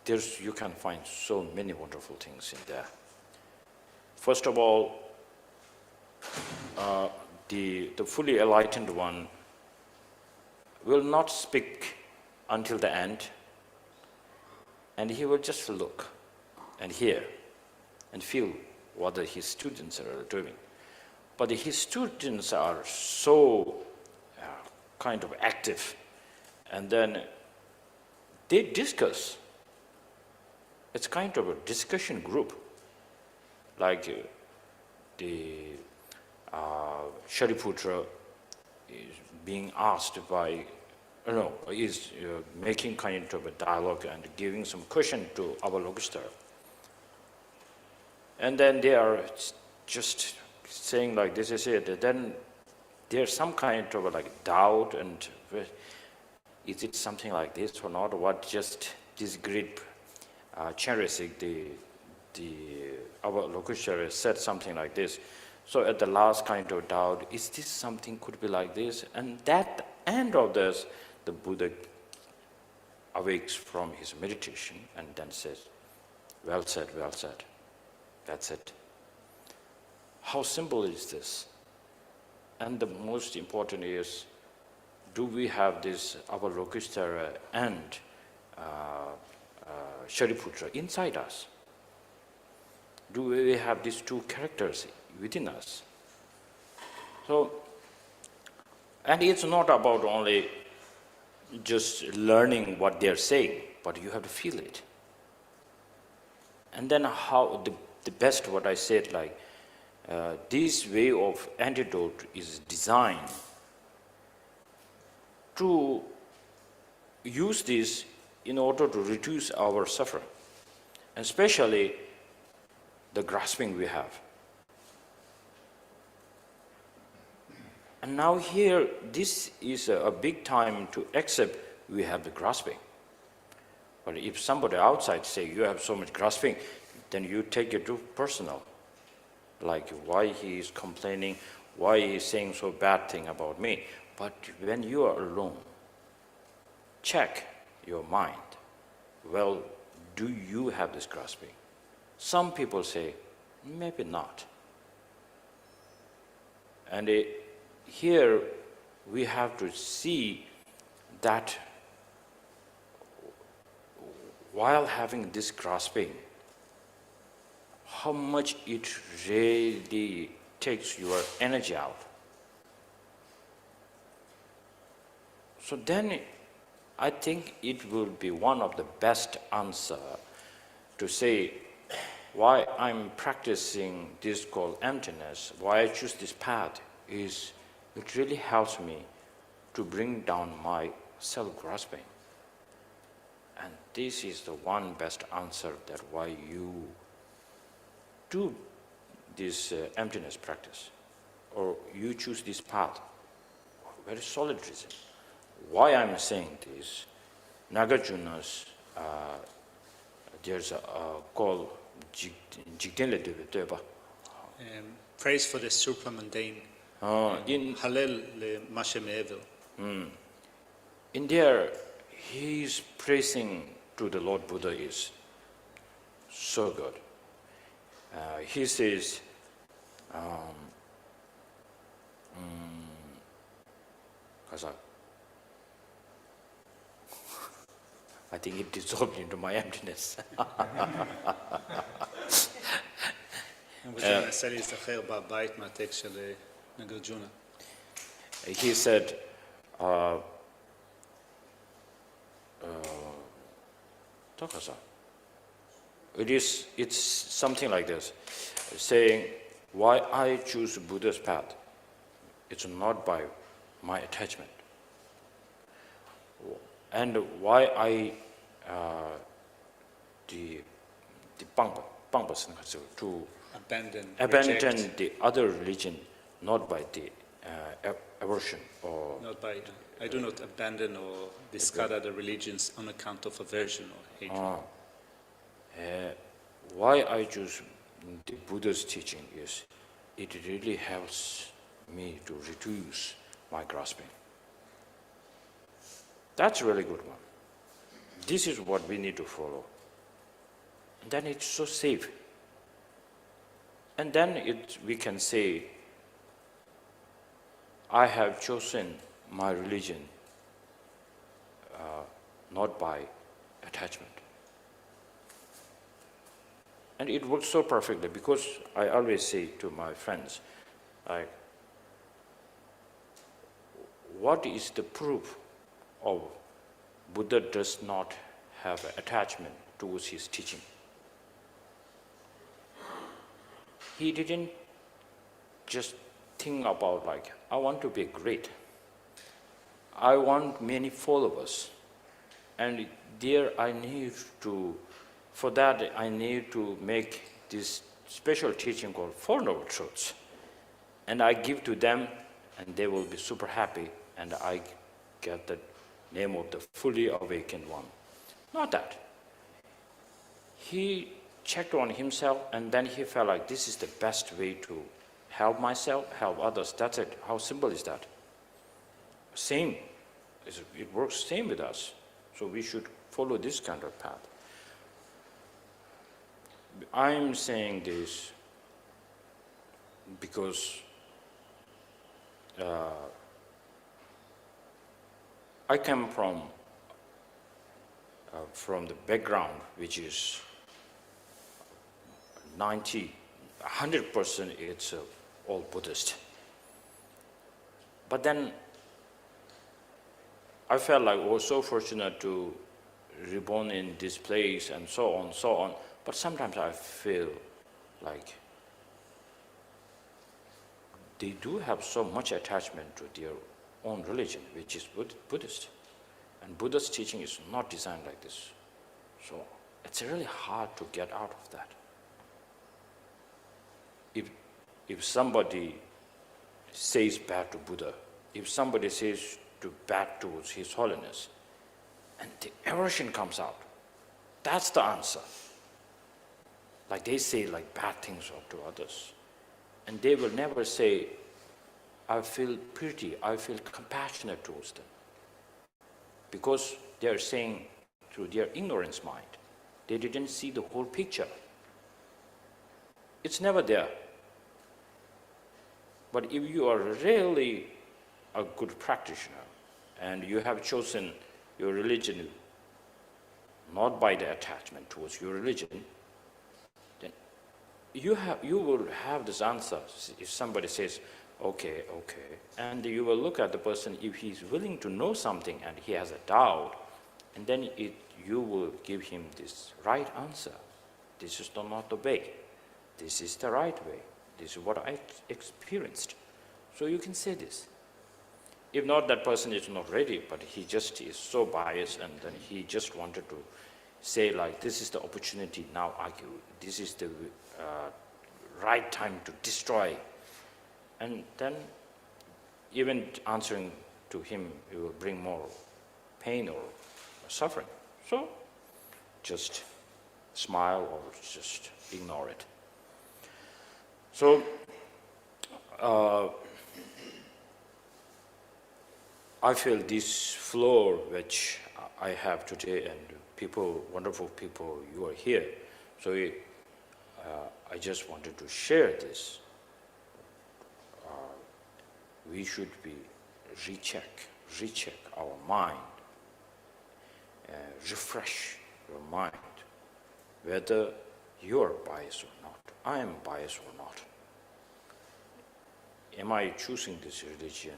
Speaker 1: you can find so many wonderful things in there. First of all, the fully enlightened one will not speak until the end, and he will just look and hear and feel what his students are doing. But his students are so kind of active, and then they discuss. It's kind of a discussion group, like the Shariputra is being asked by, is making kind of a dialogue and giving some question to Avalokiteshvara. And then they are just saying like this is it. Then there's some kind of like doubt, and is it something like this or not? What just this great Cherisik, the Avalokiteshvara said something like this. So at the last kind of doubt, is this something could be like this? And that end of this, the Buddha awakes from his meditation and then says, well said, well said. That's it. How simple is this? And the most important is, do we have this Avalokiteshvara and Shariputra inside us? Do we have these two characters within us? So, and it's not about only just learning what they're saying, but you have to feel it. And then how the best, what I said, like this way of antidote is designed to use this in order to reduce our suffering, especially the grasping we have. And now here, this is a big time to accept we have the grasping. But if somebody outside say you have so much grasping, then you take it too personal. Like why he is complaining, why he is saying so bad thing about me. But when you are alone, check your mind. Well, do you have this grasping? Some people say, maybe not. And here we have to see that while having this grasping, how much it really takes your energy out. So then I think it will be one of the best answer to say why I'm practicing this called emptiness, why I choose this path is it really helps me to bring down my self-grasping. And this is the one best answer that why you do this emptiness practice, or you choose this path. Very solid reason. Why I'm saying this, Nagarjuna's, there's a call, Jigtenle Deba.
Speaker 2: Praise for the supramundane. Hallel le Mashemevel.
Speaker 1: In there, his praising to the Lord Buddha is so good. He says, I think it dissolved into my emptiness. He said, it's something like this, saying, why I choose Buddha's path, it's not by my attachment. And why I to abandon the other religion, not by the aversion or
Speaker 2: not by I do not abandon or discard other religions on account of aversion or hatred.
Speaker 1: Why I choose the Buddha's teaching is it really helps me to reduce my grasping. That's a really good one. This is what we need to follow. And then it's so safe. And then we can say, I have chosen my religion not by attachment. And it works so perfectly because I always say to my friends, like, what is the proof of Buddha does not have attachment towards his teaching? He didn't just think about like, I want to be great. I want many followers. And there I need to, for that I need to make this special teaching called Four Noble Truths. And I give to them and they will be super happy and I get the name of the fully awakened one. Not that. He checked on himself and then he felt like this is the best way to help myself, help others. That's it. How simple is that? Same. It works same with us. So we should follow this kind of path. I'm saying this because I come from the background which is 100% it's all Buddhist. But then I felt like I was so fortunate to reborn in this place and so on, so on. But sometimes I feel like they do have so much attachment to their own religion, which is Buddhist. And Buddha's teaching is not designed like this. So it's really hard to get out of that. If somebody says bad to Buddha, if somebody says bad to His Holiness, and the aversion comes out, that's the answer. Like they say like bad things to others. And they will never say, I feel pity, I feel compassionate towards them. Because they are saying through their ignorance mind, they didn't see the whole picture. It's never there. But if you are really a good practitioner and you have chosen your religion not by the attachment towards your religion, then you will have this answer. If somebody says, okay, and you will look at the person, if he's willing to know something and he has a doubt, and then you will give him this right answer. This is not the way. This is the right way. This is what I experienced. So you can say this. If not, that person is not ready, but he just is so biased, and then he just wanted to say like, this is the opportunity, now argue. This is the right time to destroy. And then even answering to him, it will bring more pain or suffering. So just smile or just ignore it. So I feel this floor which I have today, and people, wonderful people, you are here. So I just wanted to share this. We should be recheck our mind, refresh your mind, whether you are biased or not, I am biased or not. Am I choosing this religion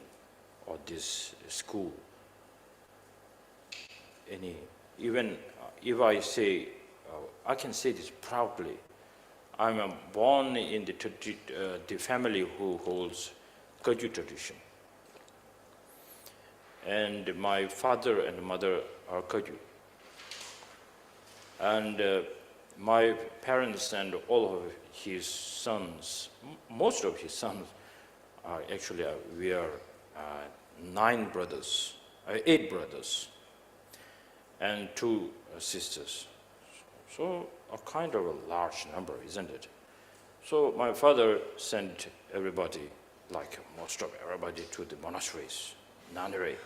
Speaker 1: or this school? Even if I say, I can say this proudly, I'm born in the family who holds Kagyu tradition. And my father and mother are Kagyu. And my parents and all of his sons, most of his sons are actually, we are 8 brothers, and 2 sisters. So a kind of a large number, isn't it? So my father sent everybody, like most of everybody, to the monasteries, nunnery.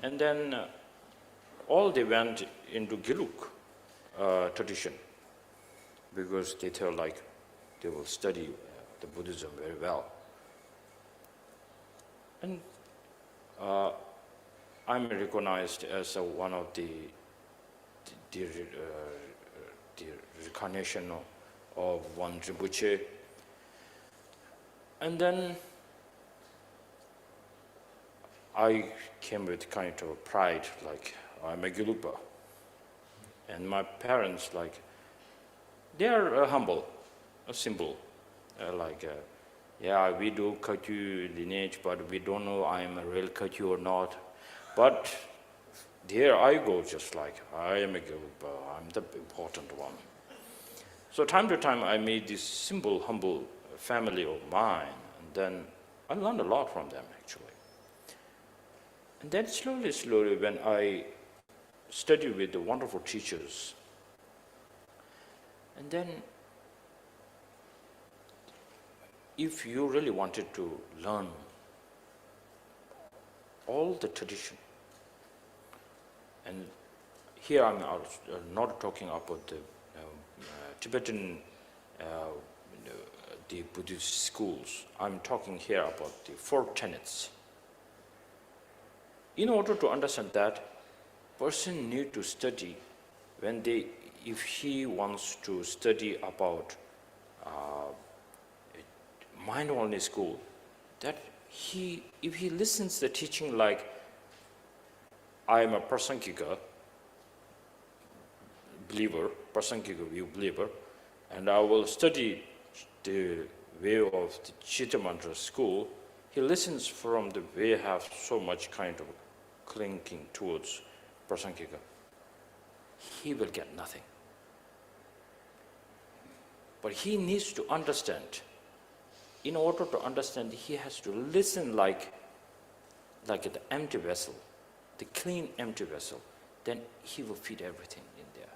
Speaker 1: And then all they went into Gelug tradition, because they felt like they will study the Buddhism very well. And I'm recognized as one of the reincarnation of one Rinpoche. And then I came with kind of pride, like I'm a Gelugpa. And my parents, like, they are humble, simple, yeah, we do Kagyu lineage, but we don't know I'm a real Kagyu or not. But there I go, just like I am a Gelugpa, I'm the important one. So time to time I meet this simple, humble family of mine, and then I learned a lot from them actually. And then slowly, when I studied with the wonderful teachers, and then if you really wanted to learn all the tradition, and here I'm not talking about the Tibetan, the Buddhist schools, I'm talking here about the 4 tenets. In order to understand that, person need to study if he wants to study about mind-only school, that if he listens the teaching like, I am a Prasankika believer, Prasankika view believer, and I will study the way of the Chitta Mantra school, he listens from the way have so much kind of clinging towards Prasankika. He will get nothing. But he needs to understand in order to understand, he has to listen like the empty vessel, the clean empty vessel. Then he will fit everything in there.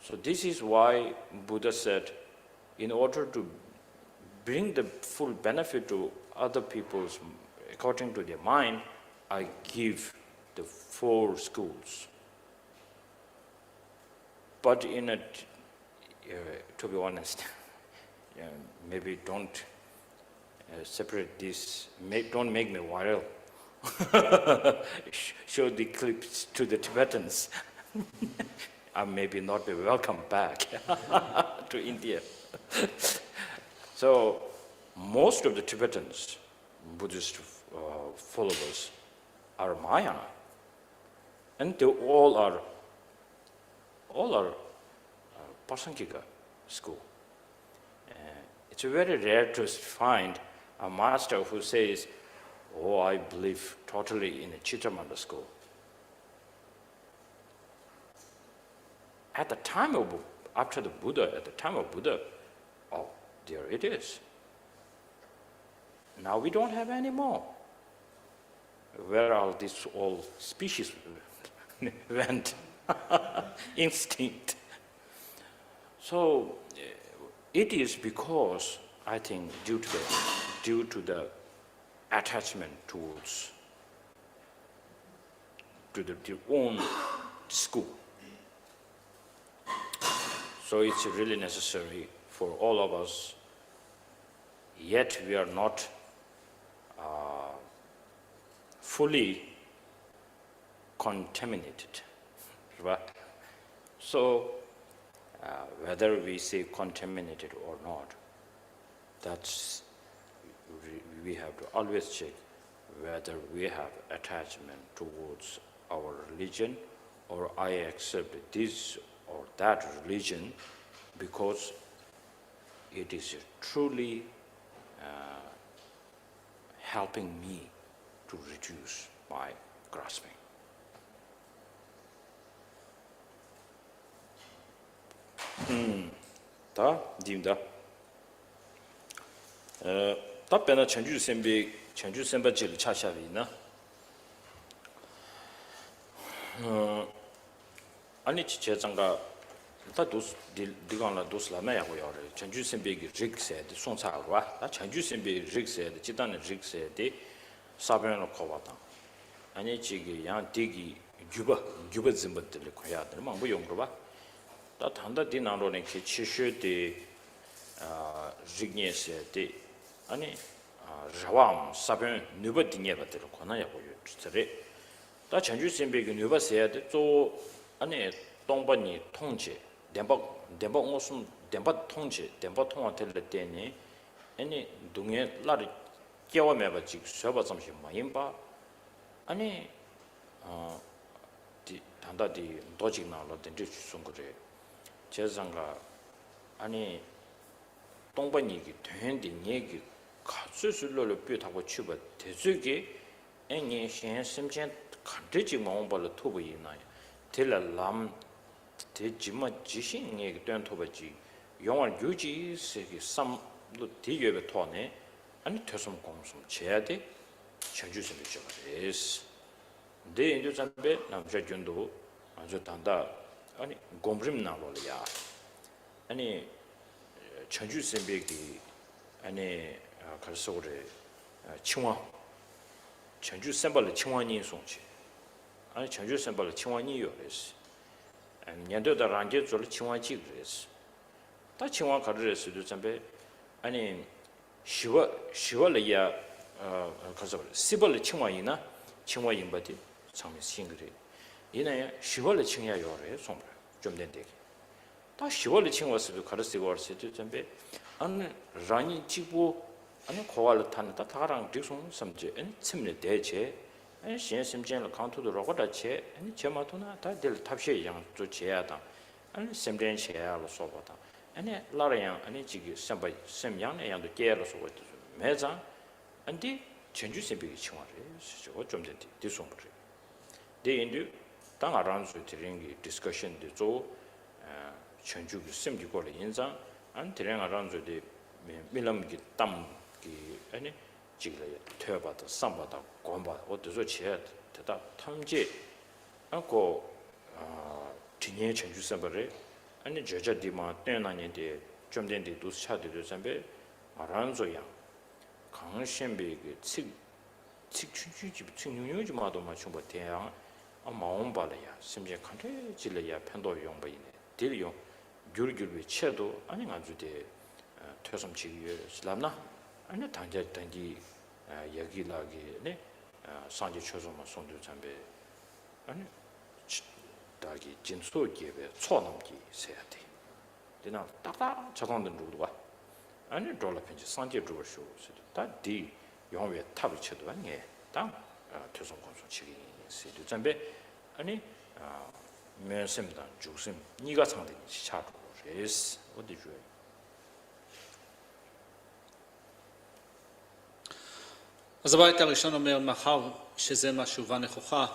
Speaker 1: So this is why Buddha said, in order to bring the full benefit to other people's, according to their mind, I give the 4 schools. But to be honest, maybe don't separate this, don't make me viral. Show the clips to the Tibetans. I maybe not be welcome back to India. So most of the Tibetans, Buddhist followers, are Maya, and they all are Pasankika school. It's very rare to find a master who says, "Oh, I believe totally in a Chittamanda school." At the time of Buddha, oh, there it is. Now we don't have any more. Where are these all species went? Instinct. So it is because, I think, due to the attachment towards their own school. So it's really necessary for all of us, yet we are not fully contaminated, right? So whether we say contaminated or not, that's, we have to always check whether we have attachment towards our religion, or I accept this or that religion because it is truly helping me to reduce my grasping. 다 딤다. 답변은 전주 선배질 차샤비나. 아니 제장가 다 도스 디간라 도스라메야고요. 전주 선배기 릭세드 송차로와. 다 전주 선배 릭세드 지단의 릭세드 사변을 거왔다. 아니 지기 양 디기 규바 짐버들 거야들 뭐 용거 봐. 다 단다 디나로네 키 치슈데 릭니에세데 아니 자왕 사변 누버딩예버들 거나야고요. 저래 다 전주 선배기 누버세야데 또 아니 동반이 통제 덴바 무슨 덴바 통제 덴바 통화될 때니 아니 동에 라리 깨워매가 지 서버 잠시 마임바 아니 디 단다디 도직 나로 된지 주선 거래 제상가 아니 동반이기 된디 얘기 가수술로 뼈타고 추버 대수기 애니 신 심전 간지지 마음발로 토부 있나요 텔람 대지마 지신 얘기 된 토바지 영원 유지 세기 삼도 뒤에베 토네 아니 퇴섬 공som 제야 돼 전주선이 저거레스 데 인도 잠베 남자준도 아주 단다 아니 곰림 나로야 아니 전주선배기 아니 가서 그래 청와 전주선발의 청와니 송치 아니 전주선발의 청와니 요레스 년도다 란게 줄 청와지 그레스 다 청와 가르레스도 잠베 아니 시월이야 가서 시벌의 청와이나 청와인바디 상면 싱그리 이내 시월의 청야 요래 송 좀 된대 다 시월의 청와스도 가르치고 왔을 텐데 안 라니 지고 아니 고발을 탄다 다랑 직송 섬제 엔 침례 대체 엔 신심전을 카운트도로 거다체 아니 제마도나 다들 탑시에 양 조제야다 아니 심전 셰야로 소보다 아니 라라양 아니 지기 셈바 셈양에 양도 깨로 소보다 매자 안디 전주 셈비기 청와래 저거 좀 된대 디송부리 데인도 당 아란스 드링기 디스커션 되죠 전주 셈기고를 인상 안 드링 아란스데 밀람기 땀기 아니 지금 퇴바다 삼바다 권바 어디서 제 대다 탐지 않고 진행 전주 선발에 아니 저자디마 때나년에 좀 된데 도 차들을 선배 아란조야 강신비의 칙춘주지 칙윤유지 마도 맞춘 거 대양 마음발이야 심지어 칸테 질려야 편도 용바이네 딜용 귤귤비 채도 아니 가지고 퇴섬 지위에 슬람나 아니 단지 여기라기네 산지 초점만 손들 잠배 아니 다기 진소 기에 초남기 세야 돼 되나 딱딱 저당된 루도가 아니 돌아 편지 산지 주고 다디 영외 탑을 쳐도 아니에 땅 퇴섬 건설 지기 세도 잠배 아니 면심다 주심 네가 상대 차로 레스 어디 줘요
Speaker 2: אז הבית הראשון אומר, מאחר שזה מה שהובא נכוחה,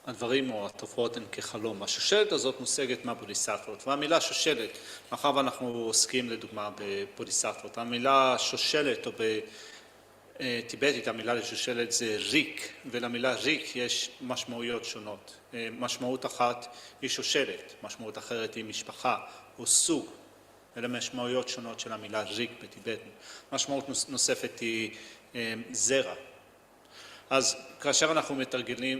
Speaker 2: הדברים או התופעות הן כחלום. השושלת הזאת מושגת מהבודיסטבות, והמילה שושלת, מאחר ואנחנו עוסקים לדוגמה בבודיסטבות, המילה שושלת או בטיבטית, המילה לשושלת זה ריק, ולמילה ריק יש משמעויות שונות. משמעות אחת היא שושלת, משמעות אחרת היא משפחה או סוג, אלה משמעויות שונות של המילה ריק בטיבטית. משמעות נוספת היא זרע. אז כאשר אנחנו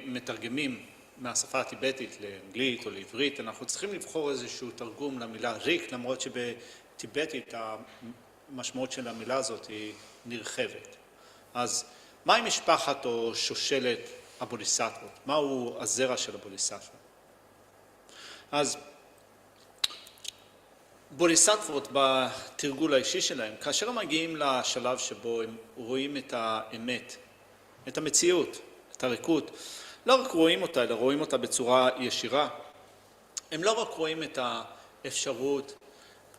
Speaker 2: מתרגמים מהשפה הטיבטית לאנגלית או לעברית, אנחנו צריכים לבחור איזשהו תרגום למילה ריק, למרות שבטיבטית המשמעות של המילה הזאת היא נרחבת. אז מהי משפחת או שושלת הבודיסטבות? מהו הזרע של הבודיסטבות? אז בודיסטבות בתרגול האישי שלהם, כאשר הם מגיעים לשלב שבו הם רואים את האמת, את המציאות, את הריקות, לא רק רואים אותה, אלא רואים אותה בצורה ישירה. הם לא רק רואים את האפשרות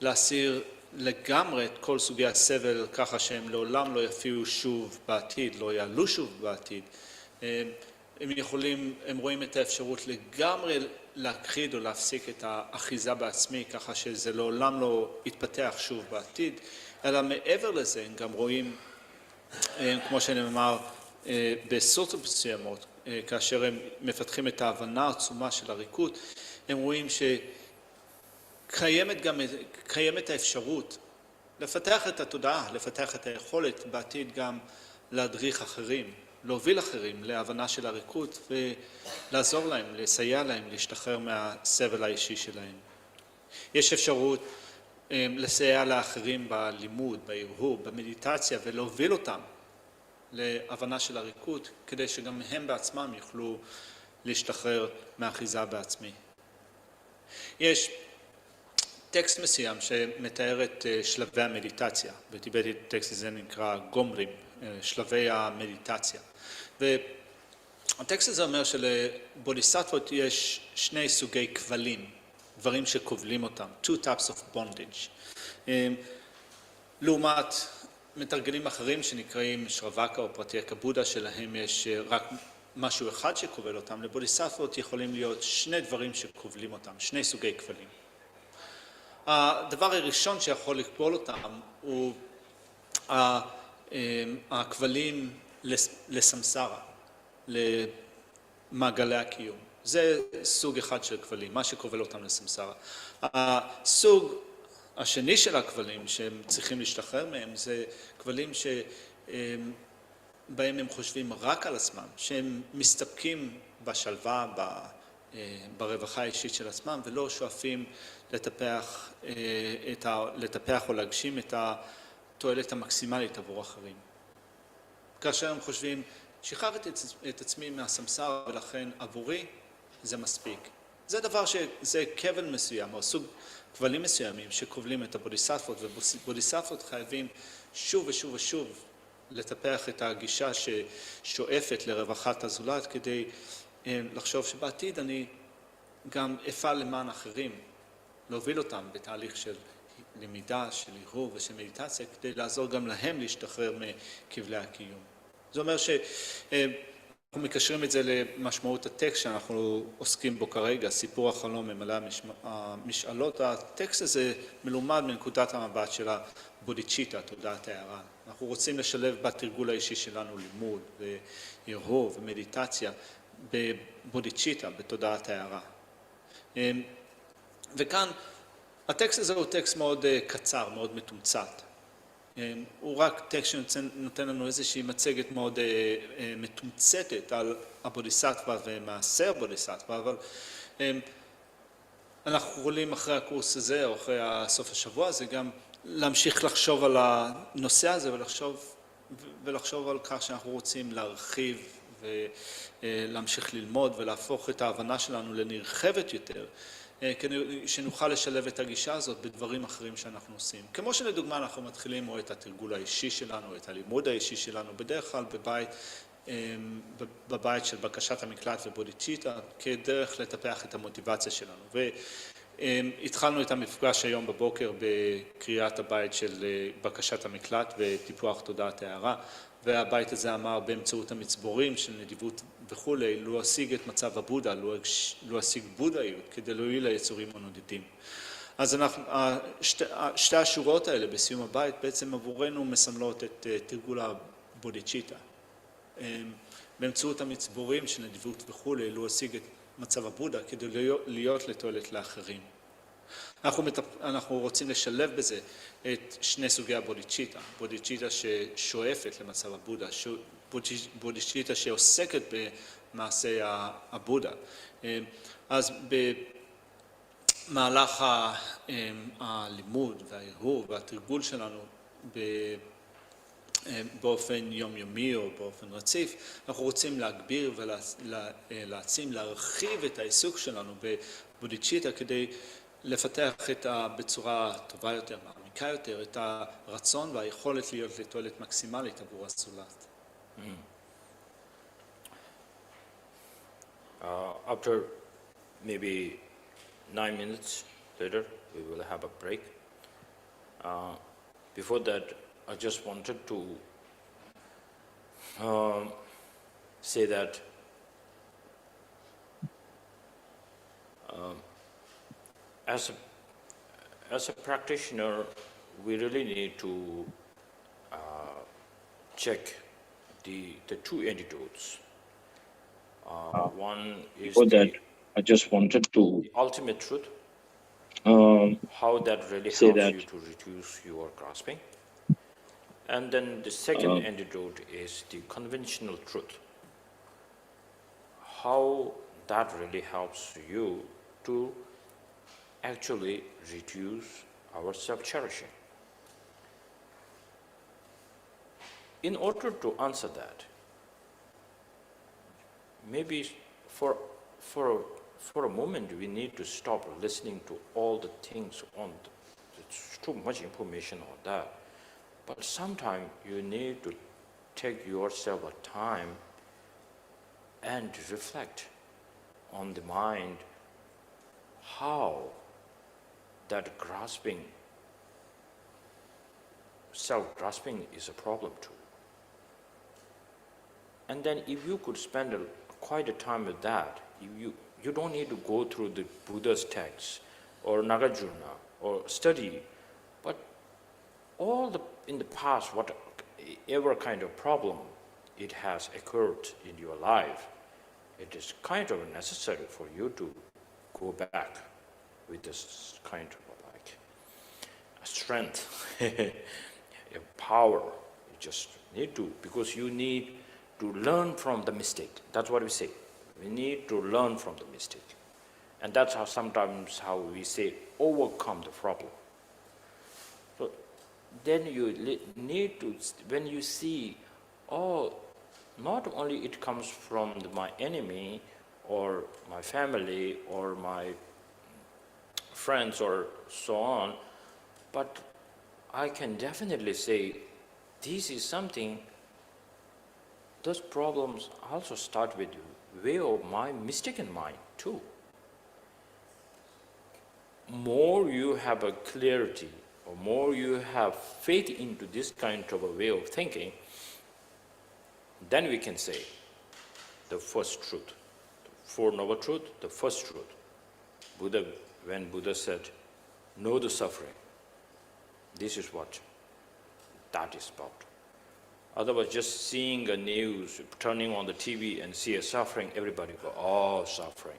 Speaker 2: להסיר לגמרי את כל סוגי הסבל, ככה שהם לעולם לא יופיעו שוב בעתיד, לא יעלו שוב בעתיד. הם רואים את האפשרות לגמרי להכחיד או להפסיק את האחיזה בעצמי, ככה שזה לעולם לא יתפתח שוב בעתיד, אלא מעבר לזה הם גם רואים, כמו שאני אומר, בסוטות מסוימות, כאשר הם מפתחים את ההבנה העצומה של הריקות, הם רואים שקיימת האפשרות לפתח את התודעה, לפתח את היכולת בעתיד גם להדריך אחרים, להוביל אחרים להבנה של הריקות ולעזור להם, לסייע להם להשתחרר מהסבל האישי שלהם. יש אפשרות לסייע לאחרים בלימוד, בהרהור, במדיטציה ולהוביל אותם להבנה של הריקות, כדי שגם הם בעצמם יוכלו להשתחרר מהאחיזה בעצמי. יש טקסט מסוים שמתאר את שלבי המדיטציה, בטיבטית טקסט הזה נקרא גומרים, שלבי המדיטציה. והטקסט הזה אומר שלבודיסטבות יש שני סוגי כבלים, דברים שכובלים אותם, two types of bondage. לעומת מתרגלים אחרים שנקראים שוואקה או פרטייקה בודה, שלהם יש רק משהו אחד שכובל אותם, לבודיסטבות יכולים להיות שני דברים שכובלים אותם, שני סוגי כבלים. הדבר הראשון שיכול לכבול אותם הוא הכבלים לסמסרה, למעגלי הקיום. זה סוג אחד של כבלים, מה שכובל אותם לסמסרה. הסוג השני של הכבלים שהם צריכים להשתחרר מהם, זה כבלים שבהם הם חושבים רק על עצמם, שהם מסתפקים בשלווה, ברווחה האישית של עצמם, ולא שואפים לטפח או להגשים את התועלת המקסימלית עבור אחרים. כאשר הם חושבים, שחררתי את עצמי מהסמסר ולכן עבורי זה מספיק. זה דבר שזה כבל מסוים, או סוג כבלים מסוימים שכובלים את הבודיסטבות, ובודיסטבות חייבים שוב ושוב ושוב לטפח את הגישה ששואפת לרווחת הזולת, כדי לחשוב שבעתיד אני גם אפעל למען אחרים, להוביל אותם בתהליך של למידה, של הרהור ושל מדיטציה, כדי לעזור גם להם להשתחרר מכבלי הקיום. זה אומר אנחנו מקשרים את זה למשמעות הטקסט שאנחנו עוסקים בו כרגע, סיפור החלום ממלא המשאלות. הטקסט הזה מלומד מנקודת המבט של הבודיצ'יטה, תודעת ההערה. אנחנו רוצים לשלב בתרגול האישי שלנו לימוד והרהור ומדיטציה בבודיצ'יטה, בתודעת ההערה. וכאן הטקסט הזה הוא טקסט מאוד קצר, מאוד מתומצת. הוא רק טקסט שנותן לנו איזושהי מצגת מאוד מתומצתת על הבודיסטווה ומעשר בודיסטווה, אבל אנחנו יכולים אחרי הקורס הזה או אחרי סוף השבוע הזה גם להמשיך לחשוב על הנושא הזה ולחשוב על כך שאנחנו רוצים להרחיב ולהמשיך ללמוד ולהפוך את ההבנה שלנו לנרחבת יותר, כדי שנוכל לשלב את הגישה הזאת בדברים אחרים שאנחנו עושים. כמו שלדוגמה אנחנו מתחילים או את התרגול האישי שלנו, את הלימוד האישי שלנו, בדרך כלל בבית של בקשת המקלט ובודיצ'יטה, כדרך לטפח את המוטיבציה שלנו. והתחלנו את המפגש היום בבוקר בקריאת הבית של בקשת המקלט וטיפוח תודעת ההערה, והבית הזה אמר באמצעות המצבורים של נדיבות וכולי, לא השיג את מצב הבודה, לא השיג בודהיות, כדי להועיל ליצורים הנודדים. אז שתי השורות האלה בסיום הבית בעצם עבורנו מסמלות את תרגול הבודיצ'יטה. באמצעות המצבורים של נדיבות וכולי, לא השיג את מצב הבודה, כדי להיות לתועלת לאחרים. אנחנו רוצים לשלב בזה את שני סוגי הבודיצ'יטה, בודיצ'יטה ששואפת למצב הבודה, בודיצ'יטה שעוסקת במעשה הבודה. אז במהלך הלימוד וההרהור והתרגול שלנו באופן יומיומי או באופן רציף, אנחנו רוצים להגביר ולהעצים, להרחיב את העיסוק שלנו בבודיצ'יטה כדי לפתח בצורה טובה יותר, מעמיקה יותר, את הרצון והיכולת להיות לתועלת מקסימלית עבור הזולת.
Speaker 1: After maybe 9 minutes later, we will have a break. Before that, I just wanted to say that as a practitioner, we really need to check the two antidotes. One is
Speaker 3: I just wanted to
Speaker 1: the ultimate truth, how that really helps you to reduce your grasping. And then the second antidote is the conventional truth, how that really helps you to actually reduce our self-cherishing. In order to answer that, maybe for a moment we need to stop listening to all the things on it's too much information on that. But sometimes you need to take yourself a time and reflect on the mind how that grasping, self-grasping is a problem too. And then if you could spend quite a time with that, you don't need to go through the Buddha's texts or Nagarjuna or study, but in the past, whatever kind of problem it has occurred in your life, it is kind of necessary for you to go back with this kind of like a strength, a power. You just need to, because you need to learn from the mistake. That's what we say. We need to learn from the mistake. And that's how we say overcome the problem. So then you need to, when you see, not only it comes from my enemy or my family or my friends or so on, but I can definitely say this is something, those problems also start with way of my mistaken mind too. More you have a clarity or more you have faith into this kind of a way of thinking, then we can say the first truth. Four Noble Truth, the first truth. When Buddha said, know the suffering, this is what that is about. Otherwise, just seeing a news, turning on the TV and see a suffering, everybody go, oh, suffering.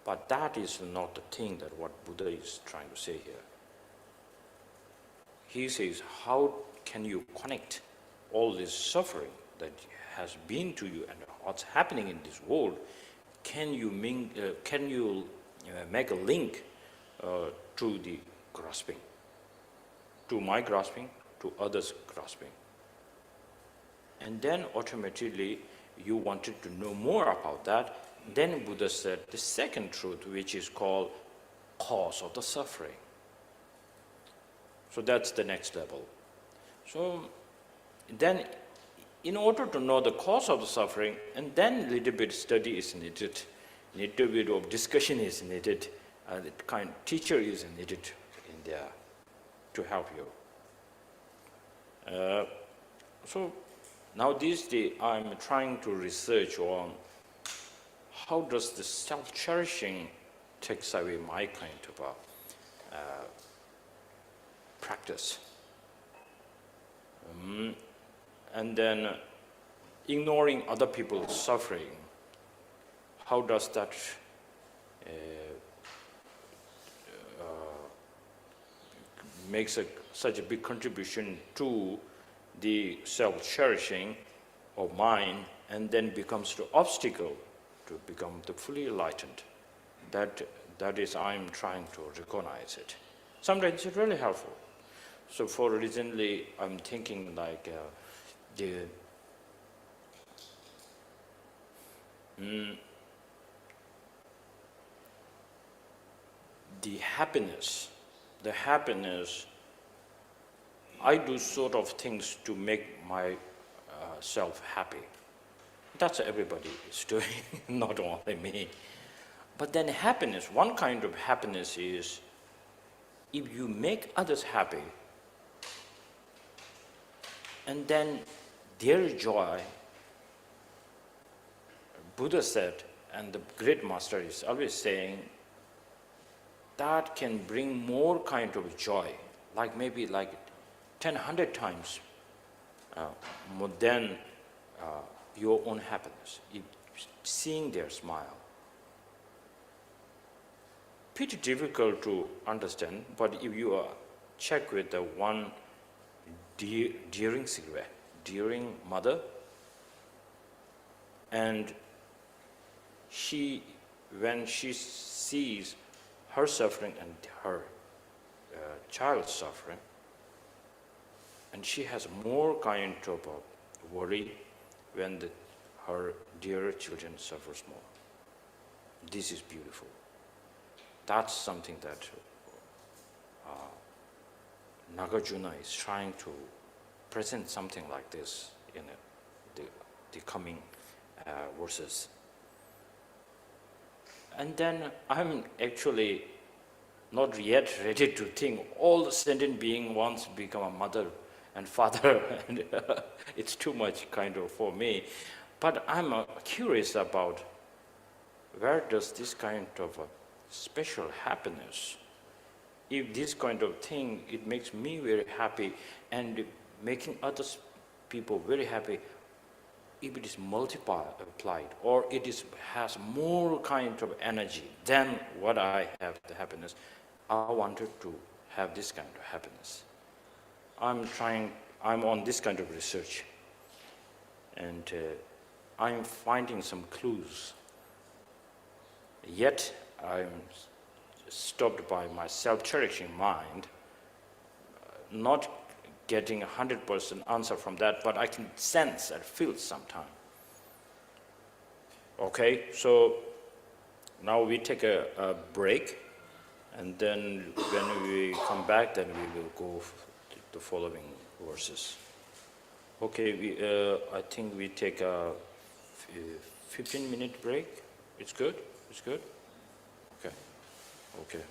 Speaker 1: But that is not the thing that what Buddha is trying to say here. He says, how can you connect all this suffering that has been to you and what's happening in this world? Can you make a link to the grasping, to my grasping, to others' grasping? And then automatically you wanted to know more about that. Then Buddha said the second truth, which is called cause of the suffering. So that's the next level. So then in order to know the cause of the suffering, and then a little bit study is needed, little bit of discussion is needed, and the kind of teacher is needed in there to help you. So now these days I'm trying to research on how does the self-cherishing takes away my kind of practice. And then ignoring other people's suffering, how does that makes such a big contribution to the self-cherishing of mine, and then becomes the obstacle to become the fully enlightened. That is, I'm trying to recognize it. Sometimes it's really helpful. So for recently, I'm thinking like the happiness, I do sort of things to make myself happy. That's what everybody is doing, not only me. But then happiness, one kind of happiness is if you make others happy, and then their joy, Buddha said, and the great master is always saying, that can bring more kind of joy, like maybe like 10, 100 times more than your own happiness, seeing their smile. Pretty difficult to understand, but if you check with the one dearing mother, and when she sees her suffering and her child's suffering, and she has more kind of a worry when her dear children suffers more. This is beautiful. That's something that Nagarjuna is trying to present something like this in the coming verses. And then I'm actually not yet ready to think all the sentient beings once become a mother and father, and it's too much kind of for me. But I'm curious about where does this kind of special happiness, if this kind of thing, it makes me very happy and making other people very happy, if it is multiplied or it has more kind of energy than what I have the happiness, I wanted to have this kind of happiness. I'm on this kind of research, and I'm finding some clues. Yet I'm stopped by my self-cherishing mind, not getting 100% answer from that, but I can sense and feel sometime. Okay, so now we take a break, and then when we come back, then we will go to the following verses. Okay, I think we take a 15-minute break. It's good? It's good? Okay. Okay.